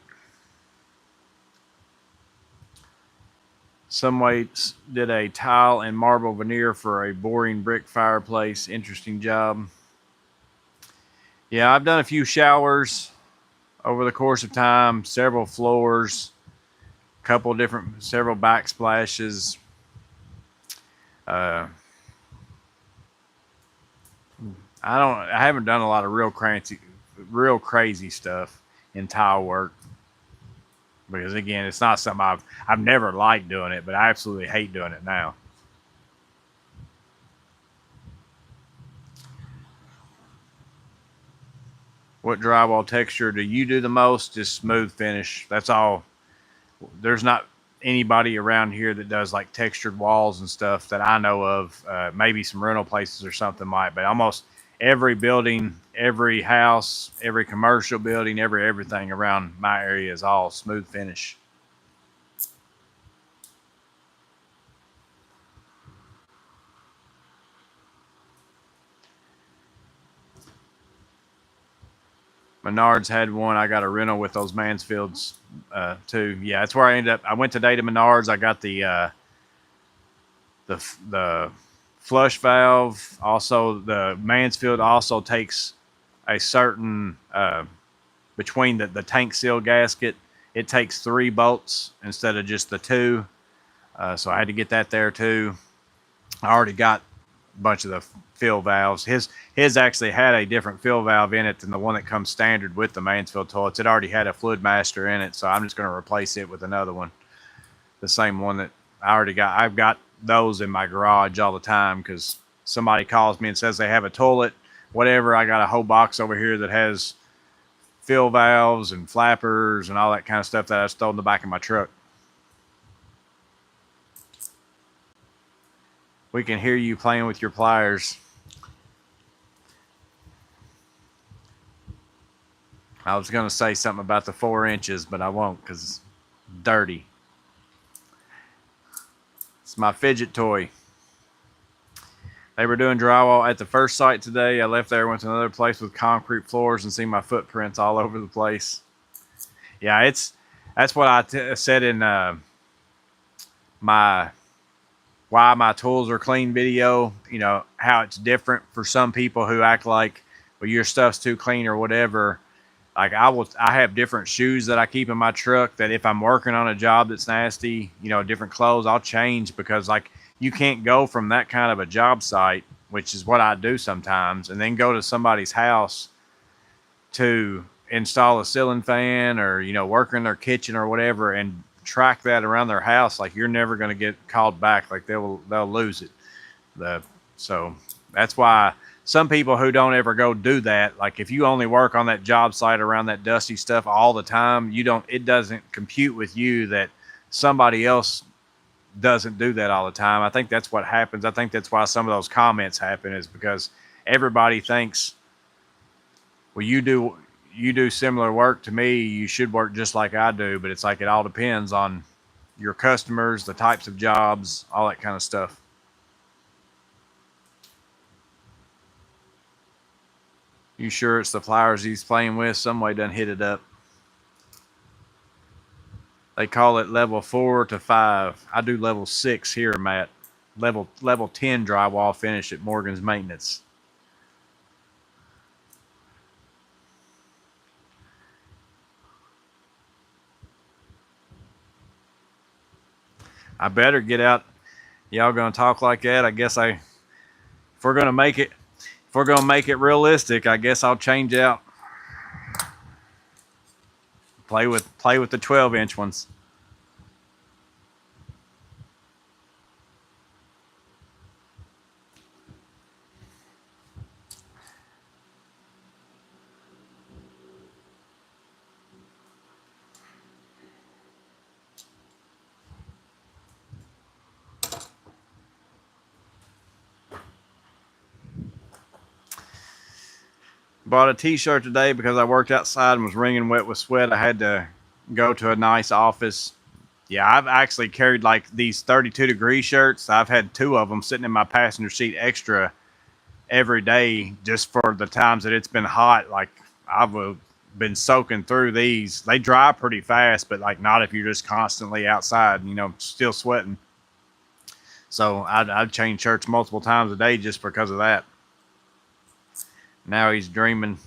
S1: Someway did a tile and marble veneer for a boring brick fireplace. Interesting job. Yeah, I've done a few showers over the course of time, several floors, several backsplashes. I haven't done a lot of real crazy stuff in tile work, because again, it's not something I've never liked doing it, but I absolutely hate doing it now. What drywall texture do you do the most? Just smooth finish. That's all. There's not anybody around here that does like textured walls and stuff that I know of. Maybe some rental places or something might, but almost every building, every house, every commercial building, everything around my area is all smooth finish. Menards had one. I got a rental with those Mansfields too. Yeah, that's where I ended up. I went today to Menards. I got the flush valve. Also, the Mansfield also takes a certain between the tank seal gasket. It takes 3 bolts instead of just the 2. So I had to get that there too. I already got a bunch of the fill valves. His actually had a different fill valve in it than the one that comes standard with the Mansfield toilets. It already had a fluid master in it, so I'm just going to replace it with another one. The same one that I already got. I've got those in my garage all the time because somebody calls me and says they have a toilet, whatever. I got a whole box over here that has fill valves and flappers and all that kind of stuff that I stole in the back of my truck. We can hear you playing with your pliers. I was going to say something about the 4 inches, but I won't because it's dirty. It's my fidget toy. They were doing drywall at the first site today. I left there, went to another place with concrete floors, and see my footprints all over the place. Yeah, that's what I said in my why my tools are clean video. You know, how it's different for some people who act like, well, your stuff's too clean or whatever. Like I have different shoes that I keep in my truck that if I'm working on a job that's nasty, you know, different clothes, I'll change, because like you can't go from that kind of a job site, which is what I do sometimes, and then go to somebody's house to install a ceiling fan or, work in their kitchen or whatever and track that around their house, like you're never going to get called back. Like they'll lose it. So that's why some people who don't ever go do that, like if you only work on that job site around that dusty stuff all the time, it doesn't compute with you that somebody else doesn't do that all the time. I think that's what happens. I think that's why some of those comments happen, is because everybody thinks, well, you do similar work to me, you should work just like I do. But it's like it all depends on your customers, the types of jobs, all that kind of stuff. You sure it's the flowers he's playing with? Some way done hit it up. They call it level 4 to 5. I do level 6 here, Matt. Level 10 drywall finish at Morgan's Maintenance. I better get out. Y'all gonna talk like that? I guess if we're gonna make it realistic, I guess I'll change out. Play with the 12-inch ones. Bought a t-shirt today because I worked outside and was wringing wet with sweat. I had to go to a nice office. Yeah, I've actually carried like these 32-degree shirts. I've had 2 of them sitting in my passenger seat extra every day just for the times that it's been hot. Like I've been soaking through these. They dry pretty fast, but like not if you're just constantly outside, still sweating. So I'd change shirts multiple times a day just because of that. Now he's dreaming.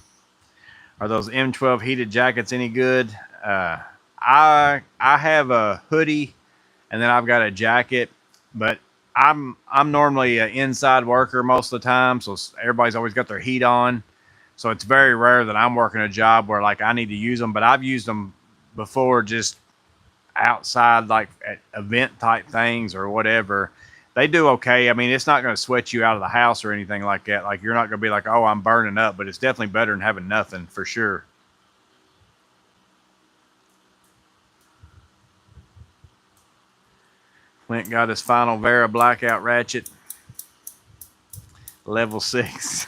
S1: Are those M12 heated jackets any good? I have a hoodie, and then I've got a jacket, but I'm normally an inside worker most of the time, so everybody's always got their heat on. So it's very rare that I'm working a job where like I need to use them, but I've used them before just outside, like at event type things or whatever. They do okay. I mean, it's not going to sweat you out of the house or anything like that. Like you're not going to be like, oh, I'm burning up, but it's definitely better than having nothing for sure. Clint got his final Vera blackout ratchet. Level 6.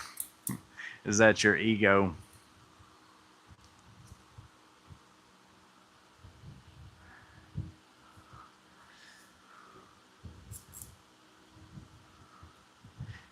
S1: Is that your ego?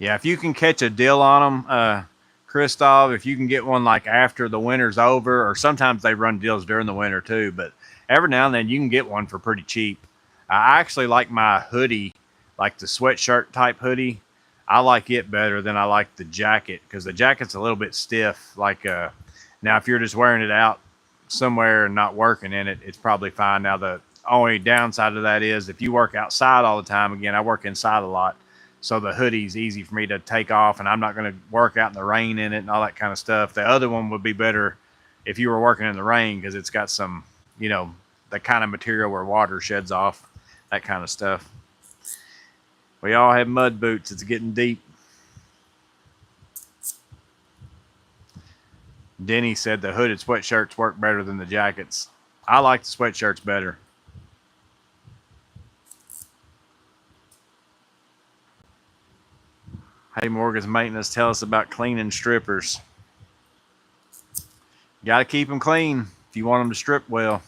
S1: Yeah, if you can catch a deal on them, Christoph, if you can get one like after the winter's over, or sometimes they run deals during the winter too, but every now and then you can get one for pretty cheap. I actually like my hoodie, like the sweatshirt type hoodie. I like it better than I like the jacket because the jacket's a little bit stiff. Like now, if you're just wearing it out somewhere and not working in it, it's probably fine. Now, the only downside of that is if you work outside all the time, again, I work inside a lot. So the hoodie's easy for me to take off, and I'm not going to work out in the rain in it and all that kind of stuff. The other one would be better if you were working in the rain because it's got some, the kind of material where water sheds off, that kind of stuff. We all have mud boots. It's getting deep. Denny said the hooded sweatshirts work better than the jackets. I like the sweatshirts better. Hey, Morgan's Maintenance, tell us about cleaning strippers. Got to keep them clean if you want them to strip well.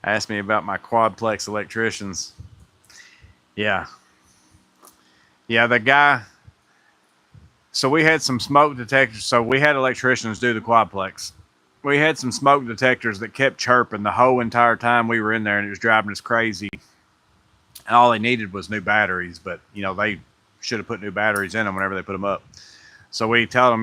S1: Ask me about my quadplex electricians. Yeah, the guy. So we had some smoke detectors. So we had electricians do the quadplex. We had some smoke detectors that kept chirping the whole entire time we were in there, and it was driving us crazy. And all they needed was new batteries, but they should have put new batteries in them whenever they put them up. So we tell them,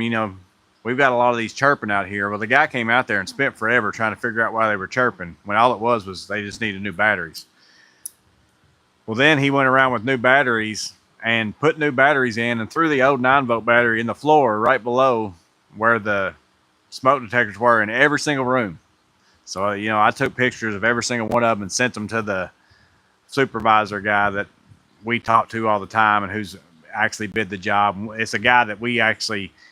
S1: we've got a lot of these chirping out here. Well, the guy came out there and spent forever trying to figure out why they were chirping, when all it was they just needed new batteries. Well, then he went around with new batteries, and put new batteries in and threw the old 9-volt battery in the floor right below where the smoke detectors were in every single room. So, you know, I took pictures of every single one of them and sent them to the supervisor guy that we talk to all the time and who's actually bid the job. It's a guy that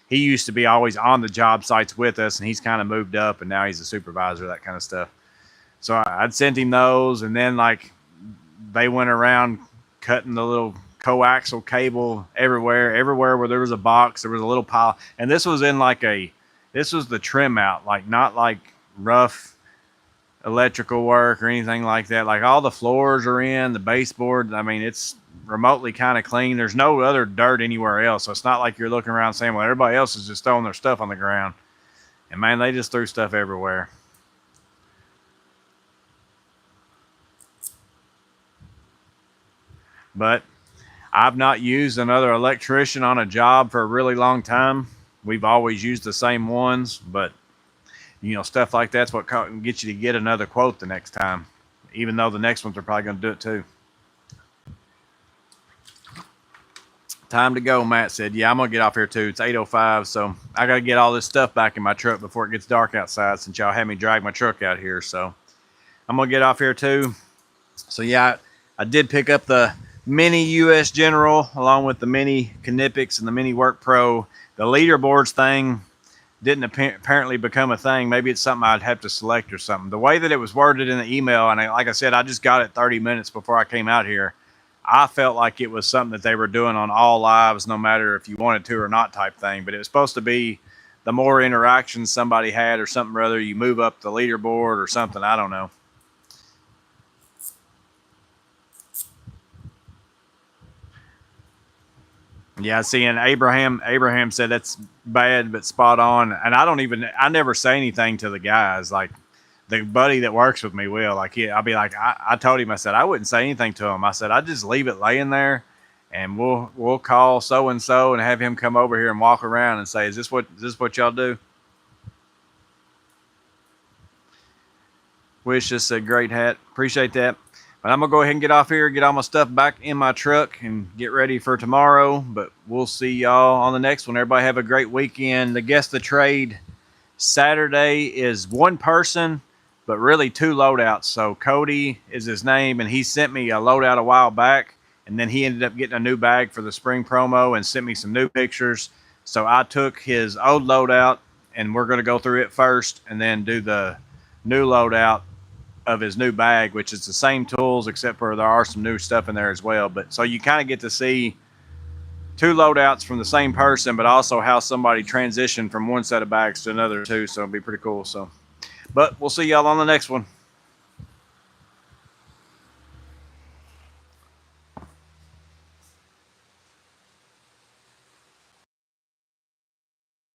S1: he used to be always on the job sites with us, and he's kind of moved up, and now he's a supervisor, that kind of stuff. So I'd sent him those, and then like they went around cutting the little coaxial cable everywhere where there was a box, there was a little pile. And this was this was the trim out, like not like rough electrical work or anything like that. Like all the floors are in, the baseboard. I mean, it's remotely kind of clean. There's no other dirt anywhere else. So it's not like you're looking around saying, well, everybody else is just throwing their stuff on the ground. And man, they just threw stuff everywhere. But I've not used another electrician on a job for a really long time. We've always used the same ones, but you know, stuff like that's what gets you to get another quote the next time, even though the next ones are probably going to do it too. Time to go, Matt said. Yeah, I'm going to get off here too. It's 8:05, so I got to get all this stuff back in my truck before it gets dark outside, since y'all had me drag my truck out here. So I'm going to get off here too. So yeah, I did pick up the Mini US General along with the Mini Knipex and the Mini Work Pro. The Leaderboards thing didn't apparently become a thing. Maybe it's something I'd have to select or something. The way that it was worded in the email, and like I said, I just got it 30 minutes before I came out here. I felt like it was something that they were doing on all lives, no matter if you wanted to or not type thing. But it was supposed to be the more interactions somebody had or something or other, you move up the leaderboard or something. I don't know. Yeah, see, and Abraham said that's bad but spot on. And I never say anything to the guys. Like the buddy that works with me will. Like I'll be like, I told him, I said I wouldn't say anything to him. I said I just leave it laying there, and we'll call so and so and have him come over here and walk around and say, is this what y'all do? Wish just said great hat. Appreciate that. But I'm going to go ahead and get off here, get all my stuff back in my truck, and get ready for tomorrow. But we'll see y'all on the next one. Everybody have a great weekend. The guest of trade Saturday is one person, but really two loadouts. So Cody is his name, and he sent me a loadout a while back, and then he ended up getting a new bag for the spring promo and sent me some new pictures. So I took his old loadout, and we're going to go through it first and then do the new loadout of his new bag, which is the same tools, except for there are some new stuff in there as well. But so you kind of get to see two loadouts from the same person, but also how somebody transitioned from one set of bags to another too. So it'll be pretty cool. So, but we'll see y'all on the next one.